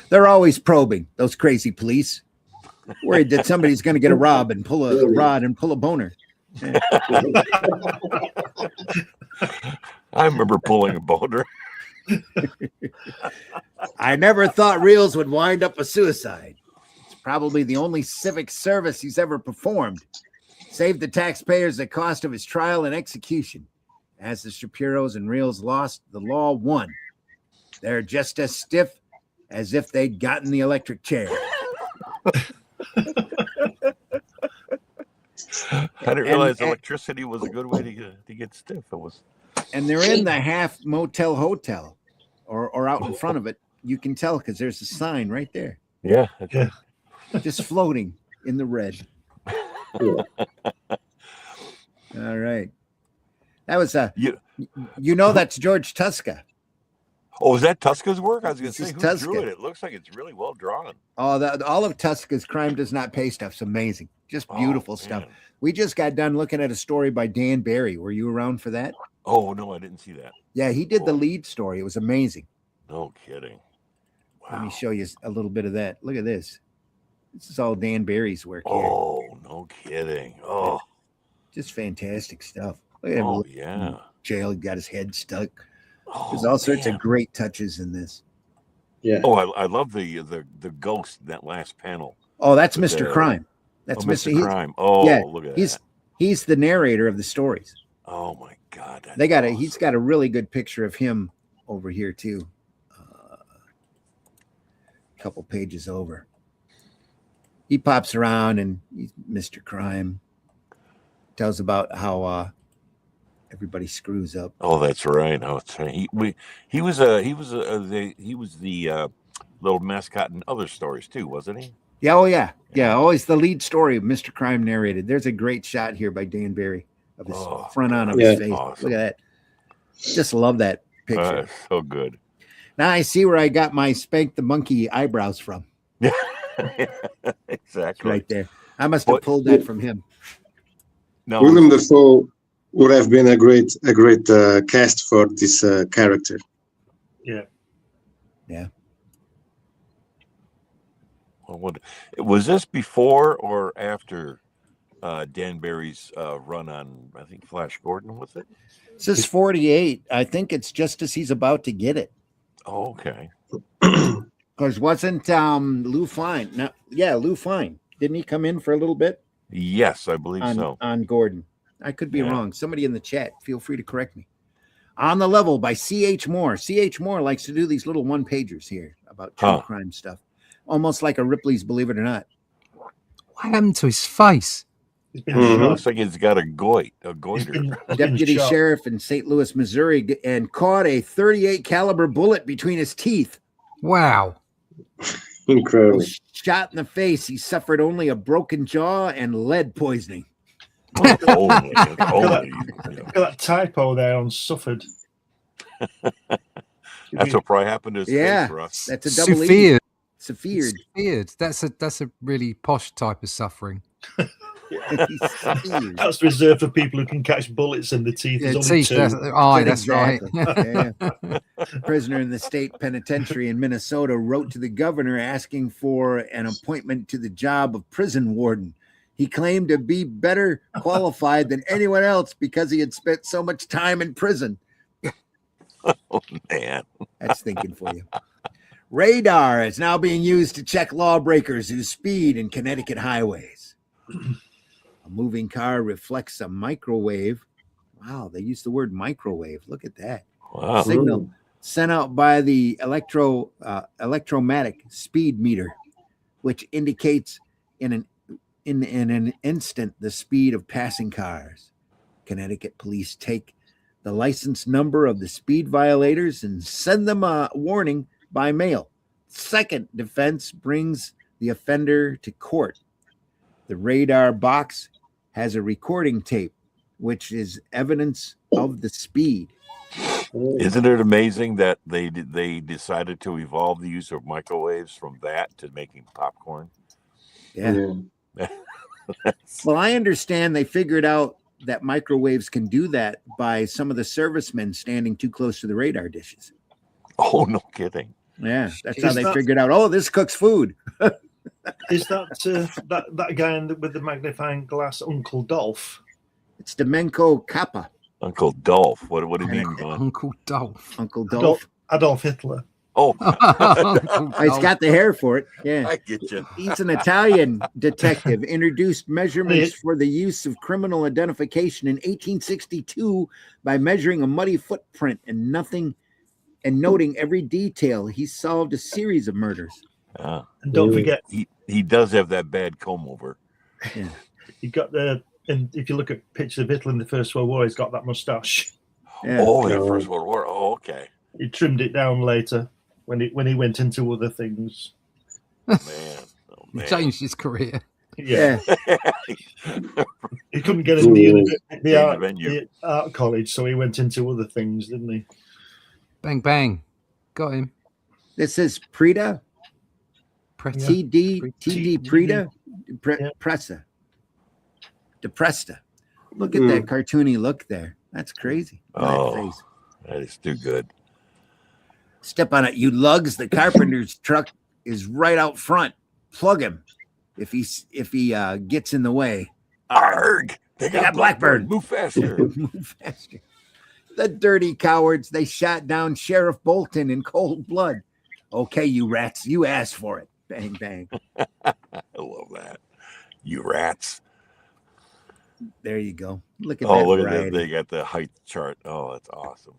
They're always probing, those crazy police. Worried that somebody's going to get a rod and pull a boner. I remember pulling a boner. I never thought Reels would wind up a suicide. It's probably the only civic service he's ever performed. Saved the taxpayers the cost of his trial and execution. As the Shapiros and Reels lost, the law won. They're just as stiff as if they'd gotten the electric chair. I didn't realize electricity was a good way to get stiff. It was. And they're in the half motel hotel, or out in front of it. You can tell because there's a sign right there. Yeah. That's right. Just floating in the red. All right. That was that's George Tuska. Oh, is that Tuska's work? I was going to say, who Tuska. drew it? It looks like it's really well drawn. Oh, all of Tuska's Crime Does Not Pay stuff's amazing. Just beautiful stuff. We just got done looking at a story by Dan Barry. Were you around for that? Oh, no, I didn't see that. Yeah, he did the lead story. It was amazing. No kidding. Wow. Let me show you a little bit of that. Look at this. This is all Dan Barry's work here. Oh, no kidding. Oh, just fantastic stuff. Look at him. Oh, yeah. Jail, he got his head stuck. Oh, There's all sorts of great touches in this. Yeah. Oh, I love the ghost in that last panel. Oh, that's Mr. Crime. That's Mr. Crime. Oh, yeah, look at that. He's the narrator of the stories. Oh my God. Awesome. He's got a really good picture of him over here too. A couple pages over. He pops around and he's Mr. Crime. Tells about how everybody screws up. Oh, that's right. Oh, that's right. He was the little mascot in other stories too, wasn't he? Yeah. Oh, yeah. Yeah. Always the lead story of Mr. Crime narrated. There's a great shot here by Dan Barry of his front on of his face. Awesome. Look at that. Just love that picture. So good. Now I see where I got my Spank the Monkey eyebrows from. Yeah, exactly. Right there. I must have pulled that from him. No, Willem Dafoe would have been a great cast for this character. Yeah. Yeah. Well, was this before or after Dan Barry's run on, I think, Flash Gordon, was it? This is 48. I think it's just as he's about to get it. Oh, okay. Because wasn't Lou Fine? No, yeah, Lou Fine. Didn't he come in for a little bit? Yes, I believe so. On Gordon. I could be wrong. Somebody in the chat, feel free to correct me. On the Level by C.H. Moore. C.H. Moore likes to do these little one-pagers here about true crime stuff. Almost like a Ripley's Believe It or Not. What happened to his face? Looks like he's got a goiter. Deputy sheriff in St. Louis, Missouri, and caught a .38 caliber bullet between his teeth. Wow. Incredible. Shot in the face. He suffered only a broken jaw and lead poisoning. Look at that typo there on suffered. That's what probably happened to his face for us. That's a double Suffered. Suffered. That's a really posh type of suffering. That's reserved for people who can catch bullets in the teeth. That's right. A prisoner in the state penitentiary in Minnesota wrote to the governor asking for an appointment to the job of prison warden. He claimed to be better qualified than anyone else because he had spent so much time in prison. Oh, man. That's thinking for you. Radar is now being used to check lawbreakers who speed in Connecticut highways. A moving car reflects a microwave. Wow, they use the word microwave. Look at that. Wow. Signal sent out by the electromagnetic speed meter, which indicates in an instant the speed of passing cars. Connecticut police take the license number of the speed violators and send them a warning by mail. Second defense brings the offender to court. The radar box has a recording tape, which is evidence of the speed. Isn't it amazing that they decided to evolve the use of microwaves from that to making popcorn? Yeah. Well, I understand they figured out that microwaves can do that by some of the servicemen standing too close to the radar dishes. Oh, no kidding. Yeah, that's how they figured out, oh, this cooks food. Is that guy with the magnifying glass Uncle Dolph? It's Domenko Kappa. Uncle Dolph. What do you mean, Glenn? Uncle Dolph. Uncle Dolph. Adolf Hitler. Oh. He's got the hair for it. Yeah. I get you. He's an Italian detective, introduced measurements for the use of criminal identification in 1862 by measuring a muddy footprint and noting every detail. He solved a series of murders. And don't forget, he does have that bad comb over. Yeah. he got and if you look at pictures of Hitler in the First World War, he's got that moustache. Yeah. Oh, the First World War. Oh, okay. He trimmed it down later when he went into other things. Man. Oh, He man. changed his career. Yeah, Yeah. he couldn't get into Change venue. the art college, so he went into other things, didn't he? Bang, bang. Got him. This is Prida. Pretty. TD Prida. Yeah. Pressa. Depresta. Look at that cartoony look there. That's crazy. Oh. That face. That is too good. Step on it, you lugs. The carpenter's truck is right out front. Plug him if he gets in the way. Arg! They got Blackbird. Move faster. Move faster. The dirty cowards. They shot down Sheriff Bolton in cold blood. Okay, you rats. You asked for it. Bang, bang. I love that. You rats. There you go. Look at Oh, that look variety. at that. They got the height chart. Oh, that's awesome.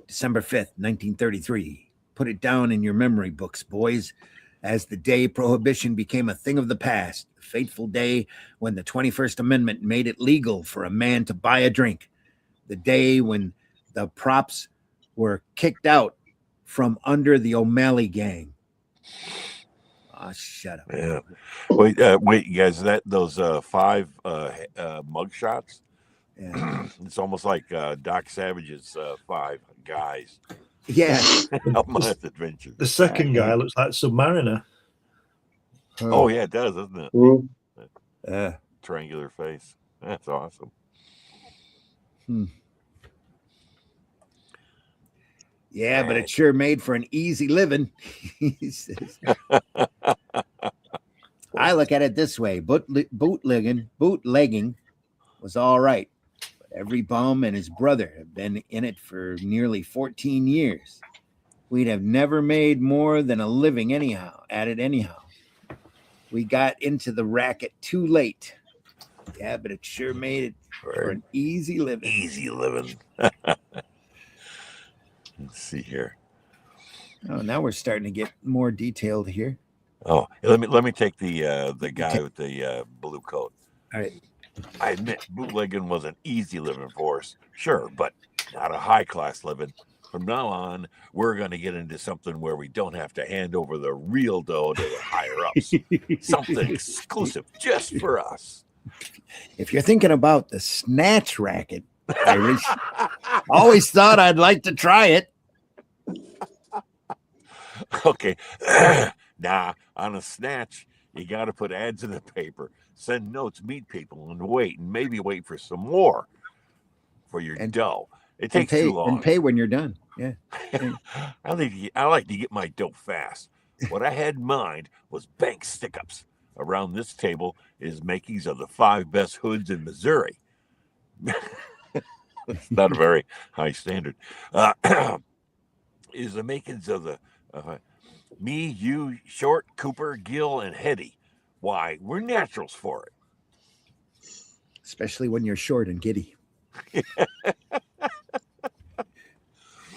December 5th, 1933. Put it down in your memory books, boys, as the day prohibition became a thing of the past. The fateful day when the 21st Amendment made it legal for a man to buy a drink. The day when the props were kicked out from under the O'Malley gang. Oh, shut up. Yeah. Wait, you guys. Those 5 mug shots. Yeah. It's almost like Doc Savage's 5 guys. Yeah. Outmonth Adventure. The second guy looks like Submariner. Oh yeah, it does, doesn't it? Triangular face. That's awesome. Yeah, but it sure made for an easy living. He says. I look at it this way: bootlegging was all right, but every bum and his brother have been in it for nearly 14 years. We'd have never made more than a living at it anyhow. We got into the racket too late. Yeah, but it sure made it for an easy living. Easy living. Let's see here. Oh, now we're starting to get more detailed here. Oh, let me take the guy with the blue coat. All right. I admit bootlegging was an easy living for us, sure, but not a high class living. From now on, we're going to get into something where we don't have to hand over the real dough to the higher ups. Something exclusive just for us. If you're thinking about the snatch racket, Irish, always thought I'd like to try it. Okay. Nah, on a snatch, you got to put ads in the paper, send notes, meet people, and maybe wait for some more for your dough. It takes too long. And pay when you're done. Yeah. I like to get my dough fast. What I had in mind was bank stick-ups. Around this table is makings of the 5 best hoods in Missouri. It's not a very high standard. Is the makings of the me, you, Short, Cooper, Gill, and Hetty. Why, we're naturals for it. Especially when you're short and giddy.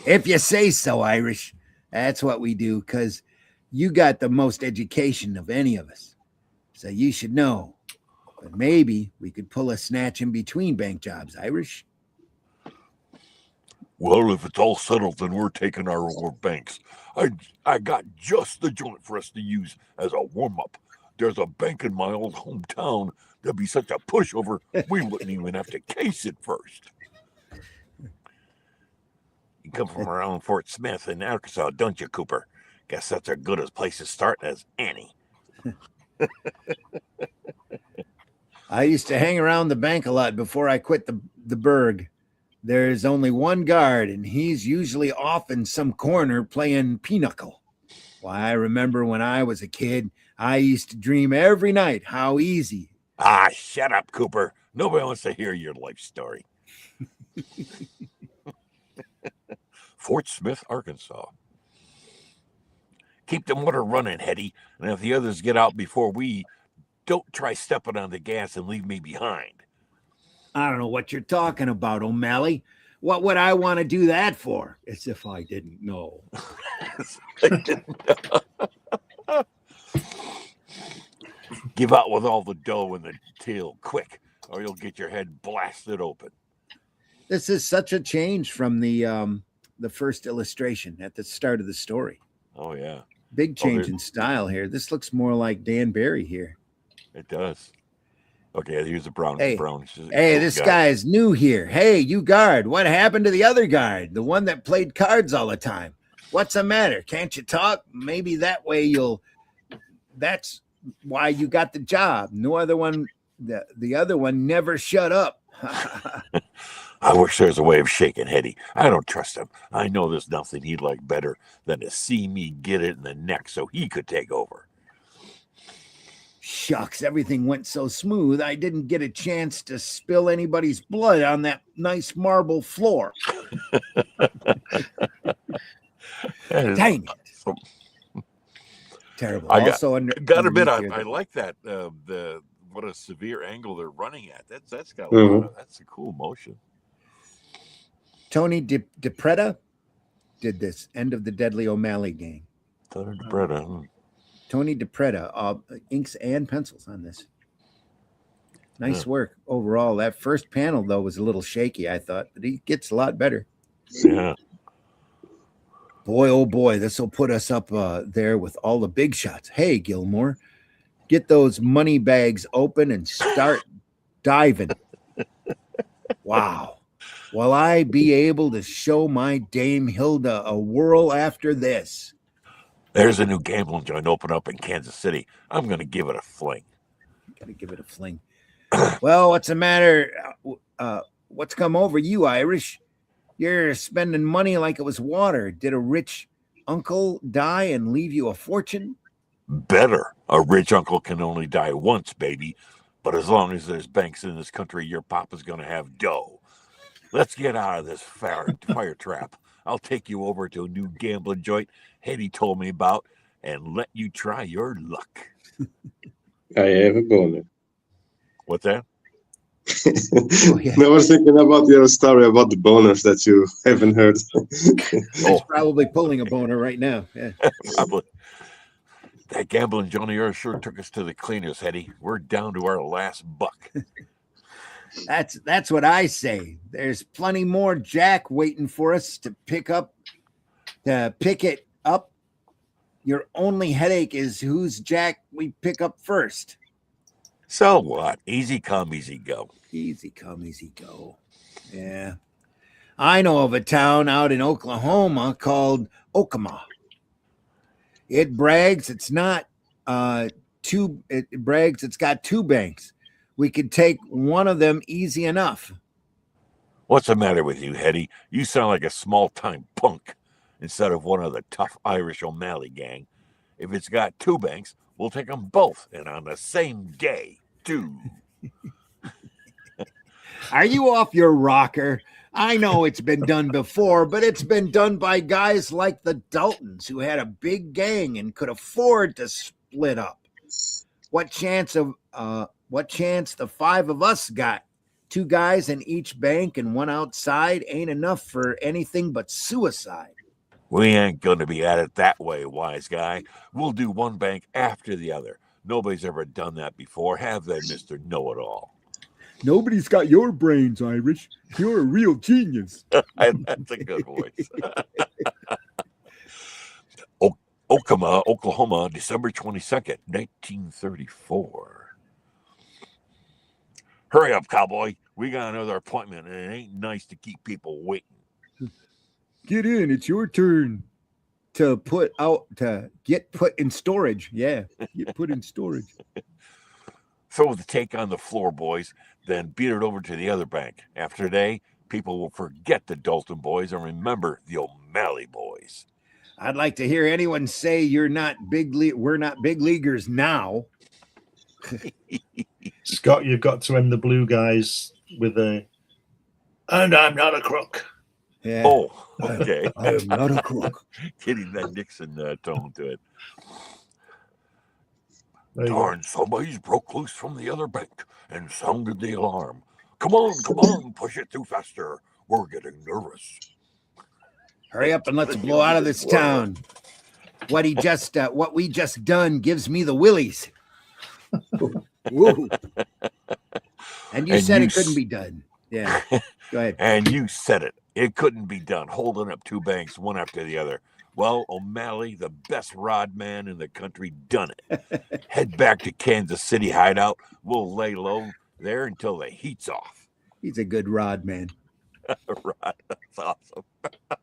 If you say so, Irish. That's what we do, because you got the most education of any of us. So you should know. But maybe we could pull a snatch in between bank jobs, Irish. Well, if it's all settled, then we're taking our banks. I got just the joint for us to use as a warm-up. There's a bank in my old hometown. There'd be such a pushover, we wouldn't even have to case it first. You come from around Fort Smith in Arkansas, don't you, Cooper? Guess that's as good a place to start as any. I used to hang around the bank a lot before I quit the burg. There's only one guard, and he's usually off in some corner playing pinochle. Why, I remember when I was a kid, I used to dream every night how easy. Ah, shut up, Cooper. Nobody wants to hear your life story. Fort Smith, Arkansas. Keep the motor running, Hetty, and if the others get out before we, don't try stepping on the gas and leave me behind. I don't know what you're talking about, O'Malley. What would I want to do that for? As if I didn't know. Give out with all the dough in the till quick, or you'll get your head blasted open. This is such a change from the first illustration at the start of the story. Oh yeah, big change in style here. This looks more like Dan Barry here. It does. Okay, here's the brown. Hey, brown hey, this guy is new here. Hey, you guard, what happened to the other guard, the one that played cards all the time? What's the matter? Can't you talk? Maybe that way that's why you got the job. No other one, the other one never shut up. I wish there's a way of shaking Hetty. I don't trust him. I know there's nothing he'd like better than to see me get it in the neck so he could take over. Shucks, everything went so smooth, I didn't get a chance to spill anybody's blood on that nice marble floor. Dang it. Terrible. I like that. What a severe angle they're running at. That's got a lot of, that's a cool motion. Tony DiPreta did this. End of the Deadly O'Malley Gang. Tony DiPreta. Tony DiPreta, inks and pencils on this. Nice work overall. That first panel, though, was a little shaky, I thought, but he gets a lot better. Yeah. Boy, oh boy, this will put us up there with all the big shots. Hey, Gilmore, get those money bags open and start diving. Wow. Will I be able to show my Dame Hilda a whirl after this? There's a new gambling joint open up in Kansas City. I'm going to give it a fling. Gotta give it a fling. Well, what's the matter? What's come over you, Irish? You're spending money like it was water. Did a rich uncle die and leave you a fortune? Better. A rich uncle can only die once, baby. But as long as there's banks in this country, your papa's going to have dough. Let's get out of this fire trap. I'll take you over to a new gambling joint Hetty told me about and let you try your luck. I have a boner. What's that? I was thinking about your story about the boners that you haven't heard. He's probably pulling a boner right now. Yeah. Probably. That gambling Johnny Earth sure took us to the cleaners, Hetty. We're down to our last buck. That's what I say. There's plenty more Jack waiting for us to pick it up. Your only headache is whose Jack we pick up first. So what? Easy come, easy go. Easy come, easy go. Yeah. I know of a town out in Oklahoma called Okama. It brags it's not it's got two banks. We could take one of them easy enough. What's the matter with you, Hetty? You sound like a small-time punk instead of one of the tough Irish O'Malley gang. If it's got two banks, we'll take them both, and on the same day, too. Are you off your rocker? I know it's been done before, but it's been done by guys like the Daltons who had a big gang and could afford to split up. What chance the five of us got? Two guys in each bank and one outside ain't enough for anything but suicide. We ain't going to be at it that way, wise guy. We'll do one bank after the other. Nobody's ever done that before, have they, Mr. Know-It-All? Nobody's got your brains, Irish. You're a real genius. That's a good voice. Okama, Oklahoma, December 22nd, 1934. Hurry up, cowboy. We got another appointment, and it ain't nice to keep people waiting. Get in. It's your turn to get put in storage. Yeah, get put in storage. Throw the take on the floor, boys, then beat it over to the other bank. After today, people will forget the Dalton boys and remember the O'Malley boys. I'd like to hear anyone say we're not big leaguers now. Scott, you've got to end the blue guys with and I'm not a crook. Yeah. Oh, okay. I am not a crook. Getting that Nixon tone to it. Darn, somebody's broke loose from the other bank and sounded the alarm. Come on, push it through faster. We're getting nervous. Hurry up and let's blow out of this town. What we just done gives me the willies. Woo. And you said it couldn't be done. Yeah. Go ahead. And you said it. It couldn't be done, holding up two banks one after the other. Well, O'Malley, the best rod man in the country, done it. Head back to Kansas City hideout. We'll lay low there until the heat's off. He's a good rod man. Rod, that's awesome. A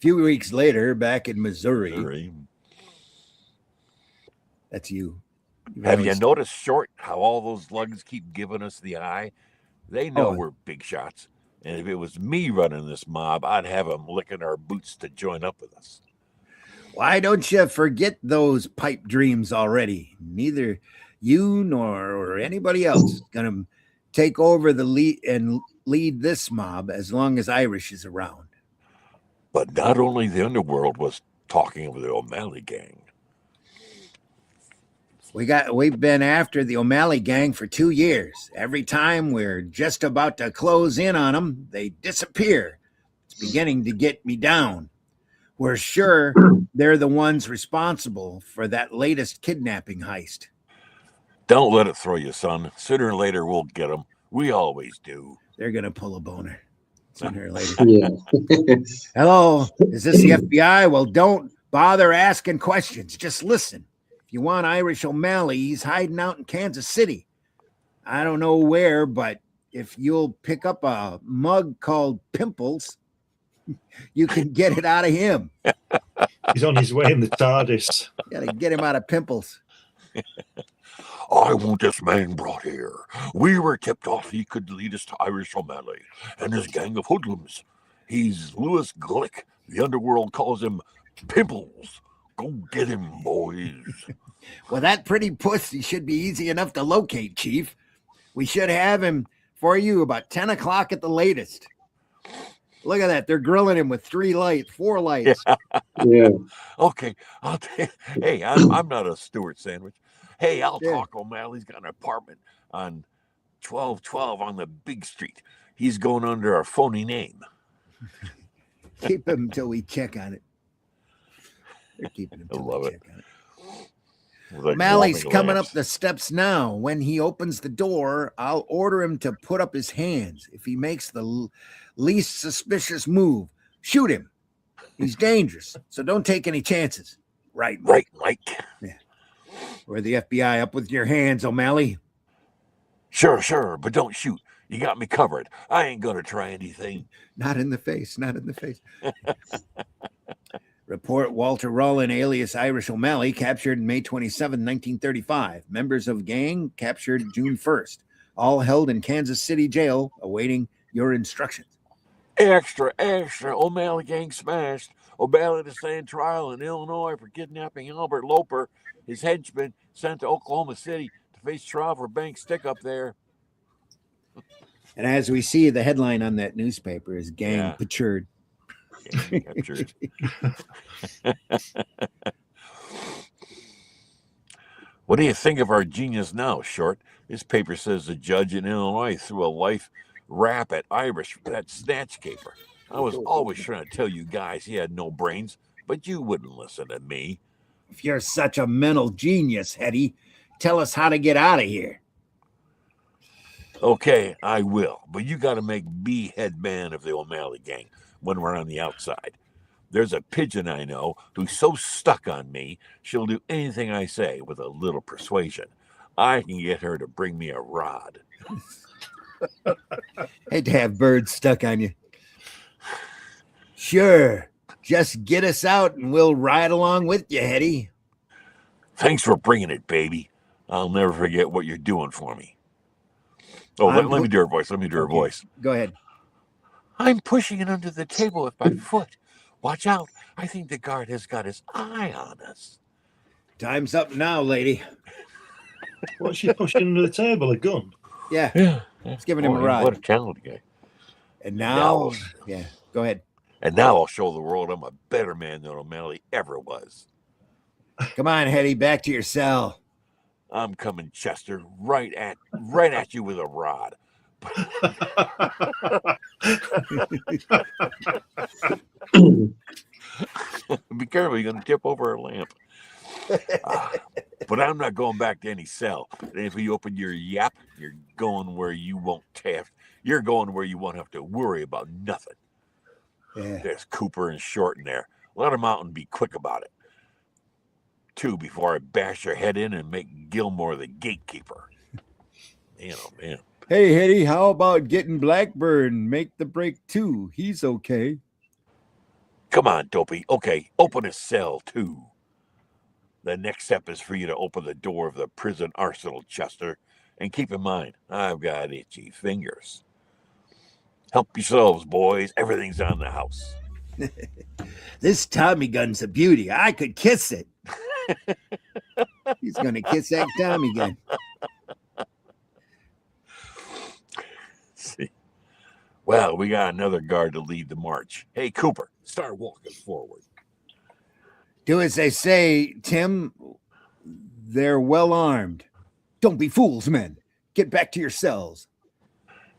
few weeks later, back in Missouri. That's you. Have you noticed, Short, how all those lugs keep giving us the eye? They know we're big shots. And if it was me running this mob, I'd have them licking our boots to join up with us. Why don't you forget those pipe dreams already? Neither you nor anybody else is going to take over the lead this mob as long as Irish is around. But not only the underworld was talking of the O'Malley gang. We've been after the O'Malley gang for 2 years. Every time we're just about to close in on them, they disappear. It's beginning to get me down. We're sure they're the ones responsible for that latest kidnapping heist. Don't let it throw you, son. Sooner or later, we'll get them. We always do. They're going to pull a boner. Sooner or later. Yeah. Hello, is this the FBI? Well, don't bother asking questions. Just listen. If you want Irish O'Malley, he's hiding out in Kansas City. I don't know where, but if you'll pick up a mug called Pimples, you can get it out of him. He's on his way in the TARDIS. Gotta get him out of Pimples. I want this man brought here. We were tipped off he could lead us to Irish O'Malley and his gang of hoodlums. He's Louis Glick. The underworld calls him Pimples. Go get him, boys. Well, that pretty pussy should be easy enough to locate, Chief. We should have him for you about 10 o'clock at the latest. Look at that. They're grilling him with 4 lights. Yeah. Okay. Hey, I'm not a Stewart sandwich. Hey, I'll talk. O'Malley's got an apartment on 1212 on the big street. He's going under a phony name. Keep him until we check on it. They're keeping him I until love we it. check on it. Like O'Malley's warming coming lamps. up the steps now. When he opens the door, I'll order him to put up his hands. If he makes the least suspicious move, shoot him. He's dangerous, so don't take any chances. Right, Mike. Right, Mike. Yeah. Or the FBI, up with your hands, O'Malley. Sure, but don't shoot. You got me covered. I ain't gonna try anything. Not in the face, not in the face. Report Walter Rollin, alias Irish O'Malley, captured May 27, 1935. Members of gang captured June 1st. All held in Kansas City jail, awaiting your instructions. Extra. O'Malley gang smashed. O'Malley to stand trial in Illinois for kidnapping Albert Loper. His henchman sent to Oklahoma City to face trial for bank stick up there. And as we see, the headline on that newspaper is gang captured. Gang captured. What do you think of our genius now, Short? This paper says the judge in Illinois threw a life rap at Irish for that snatch caper. I was always trying to tell you guys he had no brains, but you wouldn't listen to me. If you're such a mental genius, Hetty, tell us how to get out of here. Okay, I will, but you got to make me head man of the O'Malley gang when we're on the outside. There's a pigeon I know who's so stuck on me, she'll do anything I say with a little persuasion. I can get her to bring me a rod. Hate to have birds stuck on you. Sure, just get us out and we'll ride along with you, Hetty. Thanks for bringing it, baby. I'll never forget what you're doing for me. Oh, let me do her voice. Go ahead. I'm pushing it under the table with my foot. Watch out. I think the guard has got his eye on us. Time's up now, lady. What's she pushing under the table? A gun? Yeah. It's giving him a ride. What a talented guy. And now, go ahead. And now I'll show the world I'm a better man than O'Malley ever was. Come on, Hetty, back to your cell. I'm coming, Chester, right at you with a rod. Be careful, you're going to tip over a lamp. But I'm not going back to any cell. And if you open your yap, you're going where you won't have. You're going where you won't have to worry about nothing. Yeah. There's Cooper and Short in there. Let them out and be quick about it. 2 before I bash your head in and make Gilmore the gatekeeper. Man, oh man. Hey, Hetty, how about getting Blackbird and make the break too? He's okay. Come on, Dopey. Okay, open a cell too. The next step is for you to open the door of the prison arsenal, Chester. And keep in mind, I've got itchy fingers. Help yourselves, boys. Everything's on the house. This Tommy gun's a beauty. I could kiss it. He's going to kiss that Tommy gun. See. Well, we got another guard to lead the march. Hey, Cooper, start walking forward. Do as they say, Tim. They're well armed. Don't be fools, men. Get back to your cells.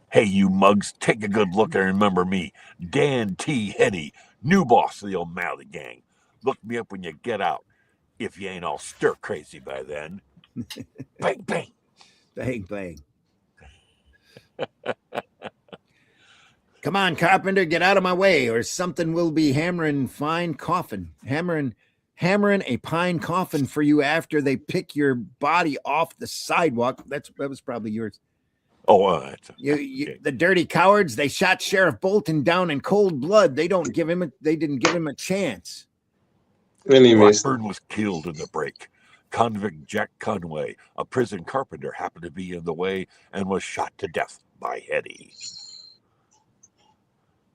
Hey, you mugs, take a good look and remember me, Dan T. Hetty, new boss of the O'Malley gang. Look me up when you get out, if you ain't all stir crazy by then. Bang, bang. Bang, bang. Come on, Carpenter, get out of my way, or something will be hammering fine coffin. Hammering a pine coffin for you after they pick your body off the sidewalk. That was probably yours. Oh, okay. The dirty cowards, they shot Sheriff Bolton down in cold blood. They didn't give him a chance. Blackburn was killed in the break. Convict Jack Conway, a prison carpenter, happened to be in the way and was shot to death by Hetty.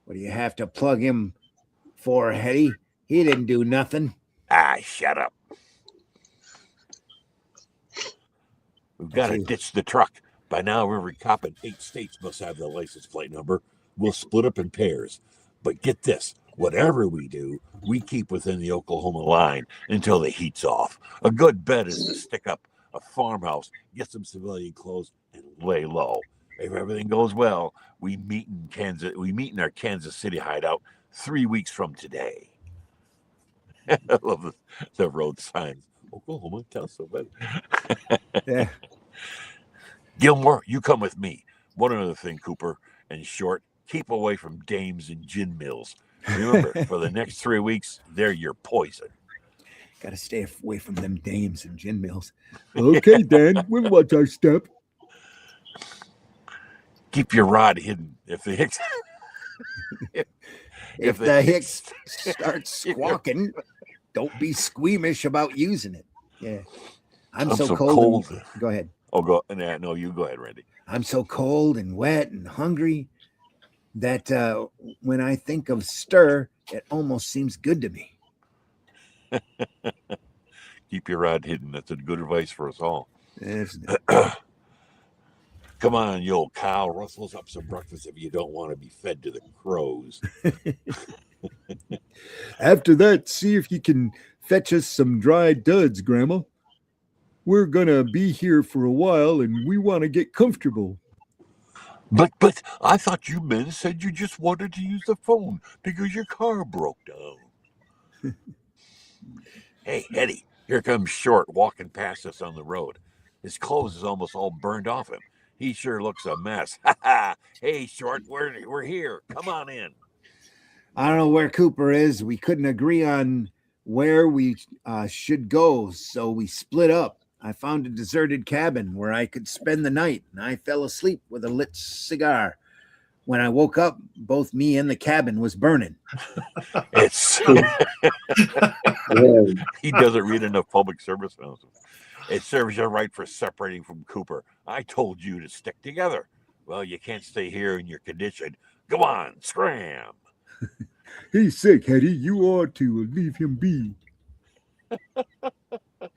What do you have to plug him for, Hetty? He didn't do nothing. Shut up. We've got to ditch the truck. By now, every cop in 8 states must have the license plate number. We'll split up in pairs. But get this, whatever we do, we keep within the Oklahoma line until the heat's off. A good bet is to stick up a farmhouse, get some civilian clothes, and lay low. If everything goes well, we meet in our Kansas City hideout 3 weeks from today. I love the road signs. Oklahoma, tell us so bad. Yeah. Gilmore, you come with me. One other thing, Cooper and Short, keep away from dames and gin mills. Remember, for the next 3 weeks, they're your poison. Got to stay away from them dames and gin mills. Okay, Dan, we'll watch our step. Keep your rod hidden. If the Hicks... if the Hicks start squawking, don't be squeamish about using it. Yeah. I'm so cold. Go ahead. Oh, go. No, you go ahead, Randy. I'm so cold and wet and hungry that when I think of stir, it almost seems good to me. Keep your rod hidden. That's a good advice for us all. Isn't it? Come on, you old cow. Rustle us up some breakfast if you don't want to be fed to the crows. After that, see if you can fetch us some dry duds, Grandma. We're going to be here for a while, and we want to get comfortable. But I thought you men said you just wanted to use the phone because your car broke down. Hey, Eddie, here comes Short walking past us on the road. His clothes is almost all burned off him. He sure looks a mess. Hey, Short, we're here. Come on in. I don't know where Cooper is. We couldn't agree on where we should go, so we split up. I found a deserted cabin where I could spend the night, and I fell asleep with a lit cigar. When I woke up, both me and the cabin was burning. He doesn't read enough public service announcements. It serves you right for separating from Cooper. I told you to stick together. Well, you can't stay here in your condition. Go on, scram. He's sick, Hetty. You ought to leave him be.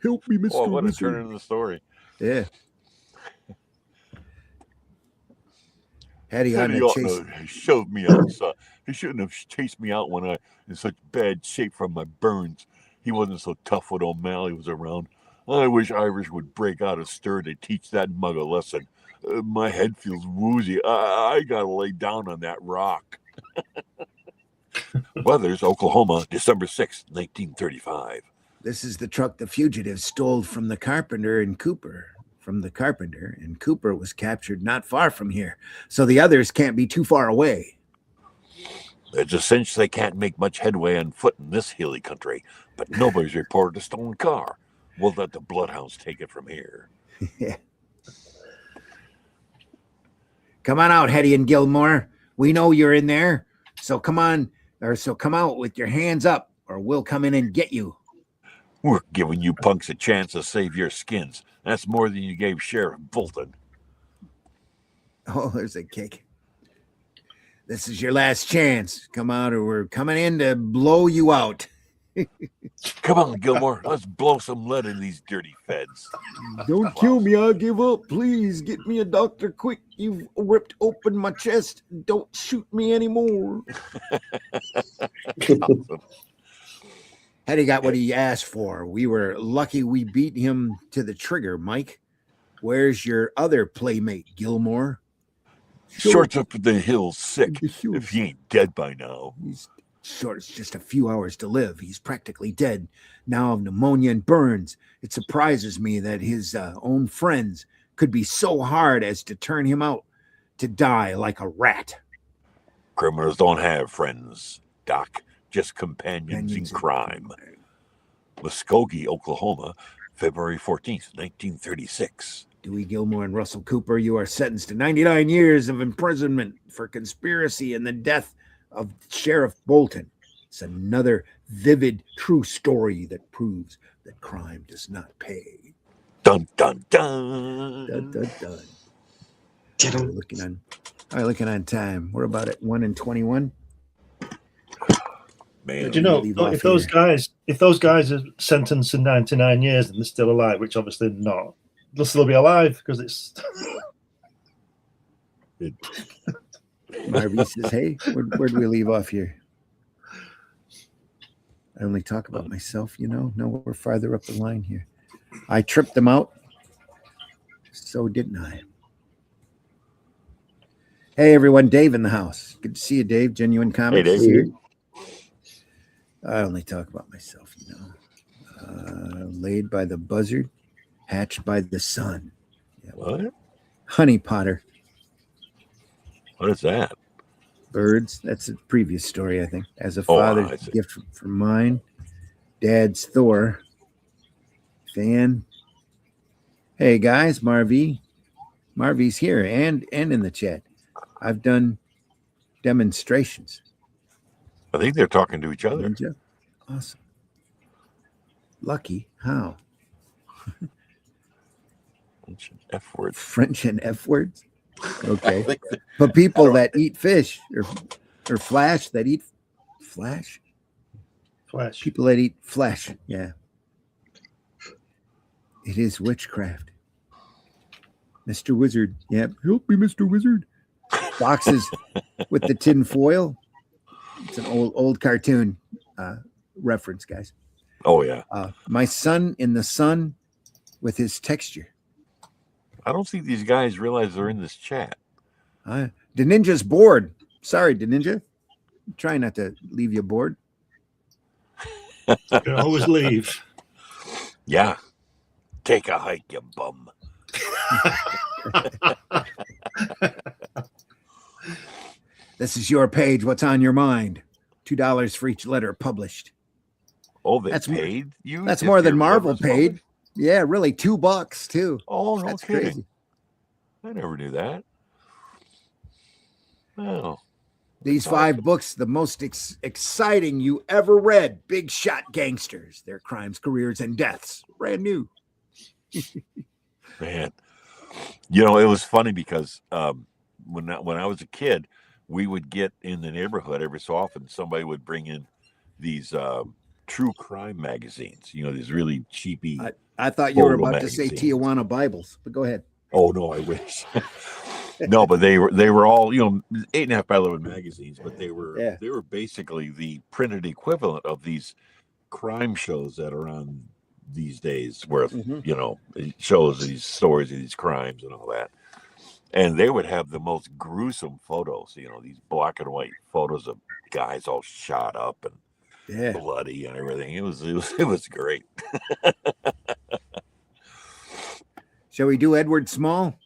Help me, Mr. Oh, what a turn in the story. Yeah. Hetty on the chase. He shoved me outside. He shouldn't have chased me out when I in such bad shape from my burns. He wasn't so tough when O'Malley was around. I wish Irish would break out of stir to teach that mug a lesson. My head feels woozy. I gotta lay down on that rock. Weathers, Oklahoma, December 6th, 1935. This is the truck the fugitives stole from the carpenter and Cooper. Cooper was captured not far from here, so the others can't be too far away. It's a cinch they can't make much headway on foot in this hilly country, but nobody's reported a stolen car. We'll let the bloodhounds take it from here. Yeah. Come on out, Hetty and Gilmore. We know you're in there, so come out with your hands up, or we'll come in and get you. We're giving you punks a chance to save your skins. That's more than you gave Sheriff Bolton. Oh, there's a kick. This is your last chance. Come out, or we're coming in to blow you out. Come on, Gilmore. Let's blow some lead in these dirty feds. Don't kill me. I'll give up. Please get me a doctor quick. You've ripped open my chest. Don't shoot me anymore. Awesome. Hetty got what he asked for. We were lucky we beat him to the trigger, Mike. Where's your other playmate, Gilmore? Short's up in the hills sick, if he ain't dead by now. Short's just a few hours to live. He's practically dead now of pneumonia and burns. It surprises me that his own friends could be so hard as to turn him out to die like a rat. Criminals don't have friends, Doc. Just companions in crime. Muskogee, Oklahoma, February 14th, 1936. Dewey Gilmore and Russell Cooper, you are sentenced to 99 years of imprisonment for conspiracy and the death of Sheriff Bolton. It's another vivid, true story that proves that crime does not pay. Dun, dun, dun. Dun, dun, dun. We're looking on time. We're about at 1:21. Man, Do you know if those guys are sentenced to 99 years and they're still alive, which obviously they're not, they'll still be alive because it's. Marvy says, "Hey, where do we leave off here? I only talk about myself, you know. No, we're farther up the line here. I tripped them out. So didn't I? Hey, everyone. Dave in the house. Good to see you, Dave. Genuine Comics is here. I only talk about myself, you know. Laid by the buzzard, hatched by the sun. Yeah, what? Honey Potter. What is that? Birds. That's a previous story, I think. As a father's gift from mine. Dad's Thor. Fan. Hey, guys. Marvy's here and in the chat. I've done demonstrations. I think they're talking to each other. Ninja. Awesome. Lucky. How? French and F words. French and F words? Okay. But people that eat fish or flash that eat flash? Flesh. People that eat flesh. Yeah. It is witchcraft. Mr. Wizard. Yep. Help me, Mr. Wizard. Boxes with the tin foil. It's an old cartoon reference, guys. Oh, yeah. My son in the sun with his texture. I don't think these guys realize they're in this chat. The Ninja's bored. Sorry, the Ninja. Try not to leave you bored. You can always leave. Yeah. Take a hike, you bum. This is your page. What's on your mind? $2 for each letter published. Oh, they paid you? That's more than Marvel paid. Yeah, really, $2 too. Oh, no That's kidding. crazy. I never knew that. Oh. These 5 books, the most exciting you ever read. Big shot gangsters, their crimes, careers, and deaths. Brand new. Man. You know, it was funny because when I was a kid, we would get in the neighborhood every so often. Somebody would bring in these true crime magazines. You know, these really cheapy. I thought you were about magazines. to say Tijuana Bibles, but go ahead. Oh no, I wish. No, but they were all 8.5 by 11 magazines, but they were basically the printed equivalent of these crime shows that are on these days, where it shows these stories of these crimes and all that. And they would have the most gruesome photos, these black and white photos of guys all shot up and Yeah. bloody and everything. It was great. Shall we do Edward Small,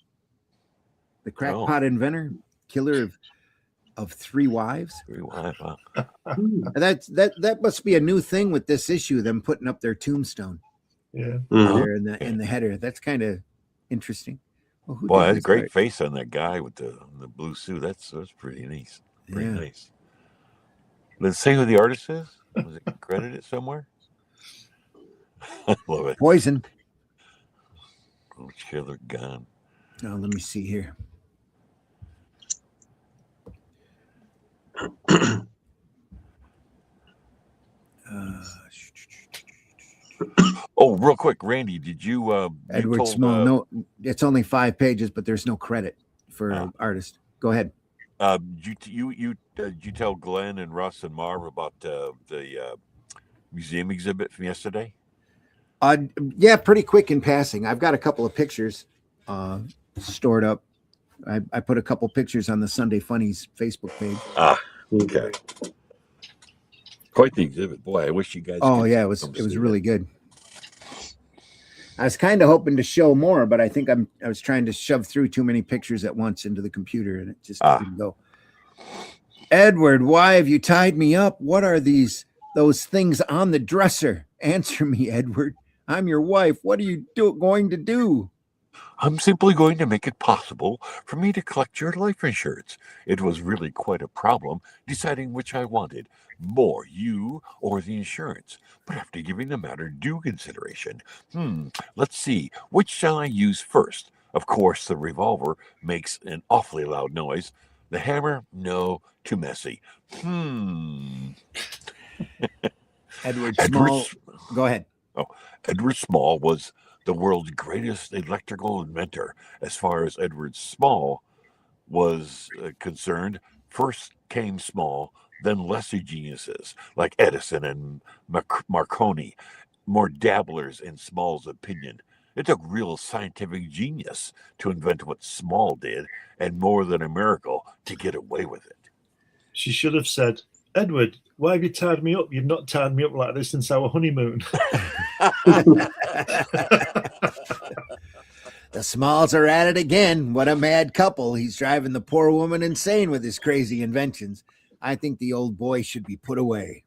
the Oh, crackpot inventor, killer of 3 wives? 3 wives, huh? That must be a new thing with this issue. Them putting up their tombstone Yeah. there in the header. That's kind of interesting. Well, who Boy, did that's a this great art? face on that guy with the blue suit. That's pretty nice. Pretty Yeah. nice. Let's say who the artist is. Was it credited somewhere? I love it. Poison. Oh, killer gun. Oh, let me see here. Oh, real quick, Randy, did you Edward told, Small. No, it's only 5 pages, but there's no credit for artist. Go ahead. did you tell Glenn and Russ and Marv about the museum exhibit from yesterday? Yeah, pretty quick in passing. I've got a couple of pictures stored up. I put a couple pictures on the Sunday Funnies Facebook page. Okay. Quite the exhibit, boy. I wish you guys. Oh could yeah, it come was see really good. I was kind of hoping to show more, but I think I was trying to shove through too many pictures at once into the computer, and it just didn't go. Edward, why have you tied me up? What are those things on the dresser? Answer me, Edward. I'm your wife. What are you going to do? I'm simply going to make it possible for me to collect your life insurance. It was really quite a problem deciding which I wanted, more you or the insurance. But after giving the matter due consideration, let's see, which shall I use first? Of course, the revolver makes an awfully loud noise. The hammer, no, too messy. Edward Small. Go ahead. Edward Small was the world's greatest electrical inventor. As far as Edward Small was concerned, first came Small, then lesser geniuses like Edison and Marconi, more dabblers in Small's opinion. It took real scientific genius to invent what Small did, and more than a miracle to get away with it. She should have said, Edward, why have you tied me up? You've not tied me up like this since our honeymoon. The Smalls are at it again. What a mad couple. He's driving the poor woman insane with his crazy inventions. I think the old boy should be put away.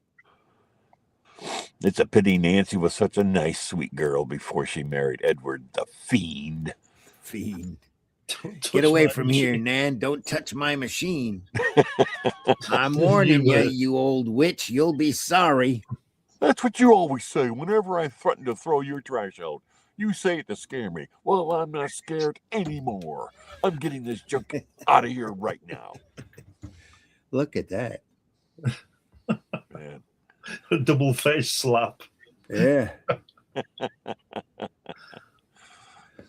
It's a pity Nancy was such a nice, sweet girl before she married Edward the Fiend. Fiend. Get away from here, Nan. Don't touch my machine. I'm warning you, you old witch. You'll be sorry. That's what you always say whenever I threaten to throw your trash out. You say it to scare me. Well, I'm not scared anymore. I'm getting this junk out of here right now. Look at that. Man. A double face slap. Yeah.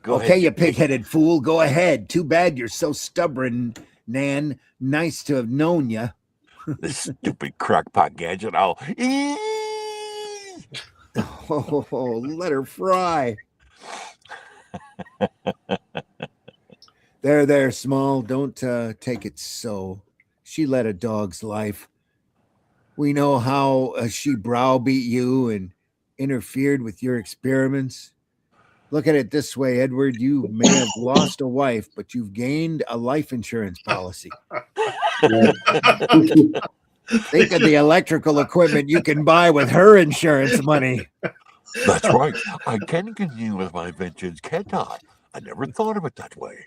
Go okay, ahead, you pig-headed fool. Go ahead. Too bad you're so stubborn, Nan. Nice to have known you. This stupid crackpot gadget. I'll... Oh, let her fry. There, Small. Don't take it so. She led a dog's life. We know how she browbeat you and interfered with your experiments. Look at it this way, Edward. You may have lost a wife, but you've gained a life insurance policy. Think of the electrical equipment you can buy with her insurance money. That's right. I can continue with my inventions, can't I? I never thought of it that way.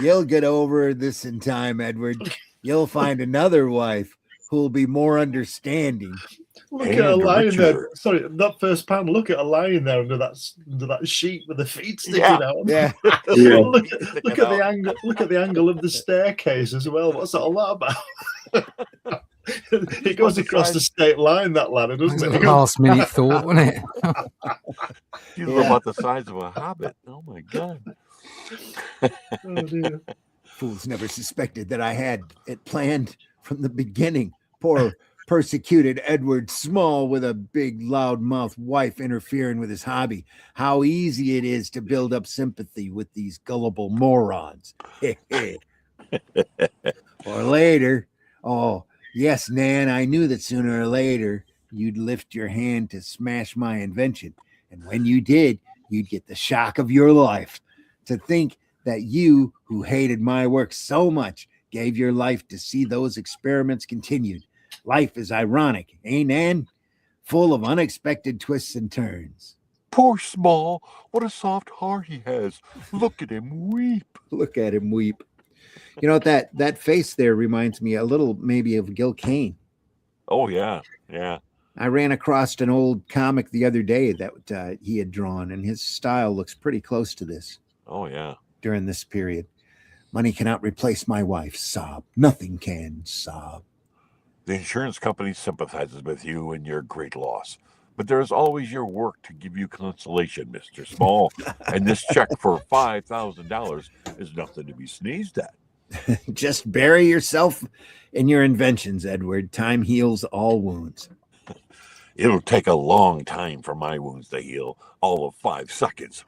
You'll get over this in time, Edward. You'll find another wife who'll be more understanding. Look at a lion there. Sorry, that first panel. Look at a lion there under that sheet with the feet sticking out. Yeah. look at the angle. Look at the angle of the staircase as well. What's all that about? It goes across the state line, that ladder, doesn't it? Last minute thought, wasn't it? You were about the size of a hobbit. Oh my god. Oh dear. Fools never suspected that I had it planned from the beginning. Poor persecuted Edward Small with a big loudmouth wife interfering with his hobby. How easy it is to build up sympathy with these gullible morons. Or later, oh, yes, Nan, I knew that sooner or later you'd lift your hand to smash my invention. And when you did, you'd get the shock of your life. To think that you, who hated my work so much, gave your life to see those experiments continued. Life is ironic, ain't Nan? Full of unexpected twists and turns. Poor Small, what a soft heart he has. Look at him weep. Look at him weep. You know, that face there reminds me a little maybe of Gil Kane. Oh, yeah, yeah. I ran across an old comic the other day that he had drawn, and his style looks pretty close to this. Oh, yeah. During this period. Money cannot replace my wife, sob. Nothing can, sob. The insurance company sympathizes with you in your great loss. But there is always your work to give you consolation, Mr. Small. And this check for $5,000 is nothing to be sneezed at. Just bury yourself in your inventions, Edward. Time heals all wounds. It'll take a long time for my wounds to heal, all of 5 seconds.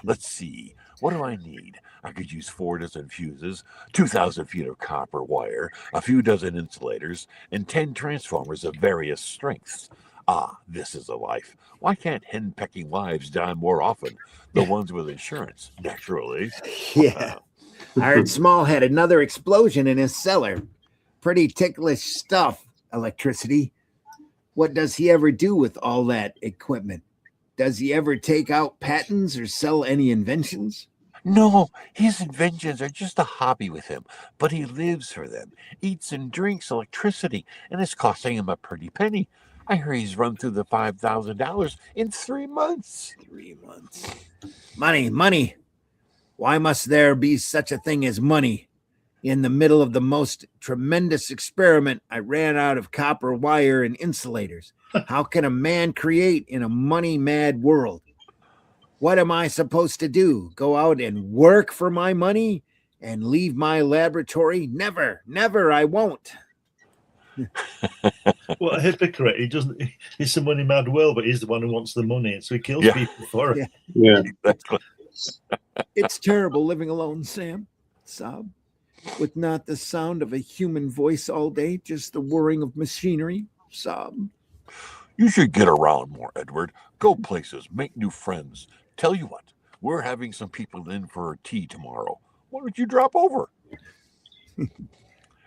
Let's see. What do I need? I could use 4 dozen fuses, 2,000 feet of copper wire, a few dozen insulators, and 10 transformers of various strengths. Ah, this is a life. Why can't hen-pecking wives die more often? The ones with insurance, naturally. Yeah. I heard Small had another explosion in his cellar. Pretty ticklish stuff, electricity. What does he ever do with all that equipment? Does he ever take out patents or sell any inventions? No, his inventions are just a hobby with him, but he lives for them, eats and drinks electricity, and it's costing him a pretty penny. I hear he's run through the $5,000 in 3 months. 3 months. Money, money. Why must there be such a thing as money? In the middle of the most tremendous experiment, I ran out of copper wire and insulators. How can a man create in a money-mad world? What am I supposed to do? Go out and work for my money and leave my laboratory? Never, never, I won't. What a hypocrite. He doesn't, he's a money mad world, but he's the one who wants the money. So he kills people for it. Yeah. It's terrible living alone, Sam. Sob. With not the sound of a human voice all day, just the whirring of machinery. Sob. You should get around more, Edward. Go places, make new friends. Tell you what, we're having some people in for tea tomorrow. Why don't you drop over? You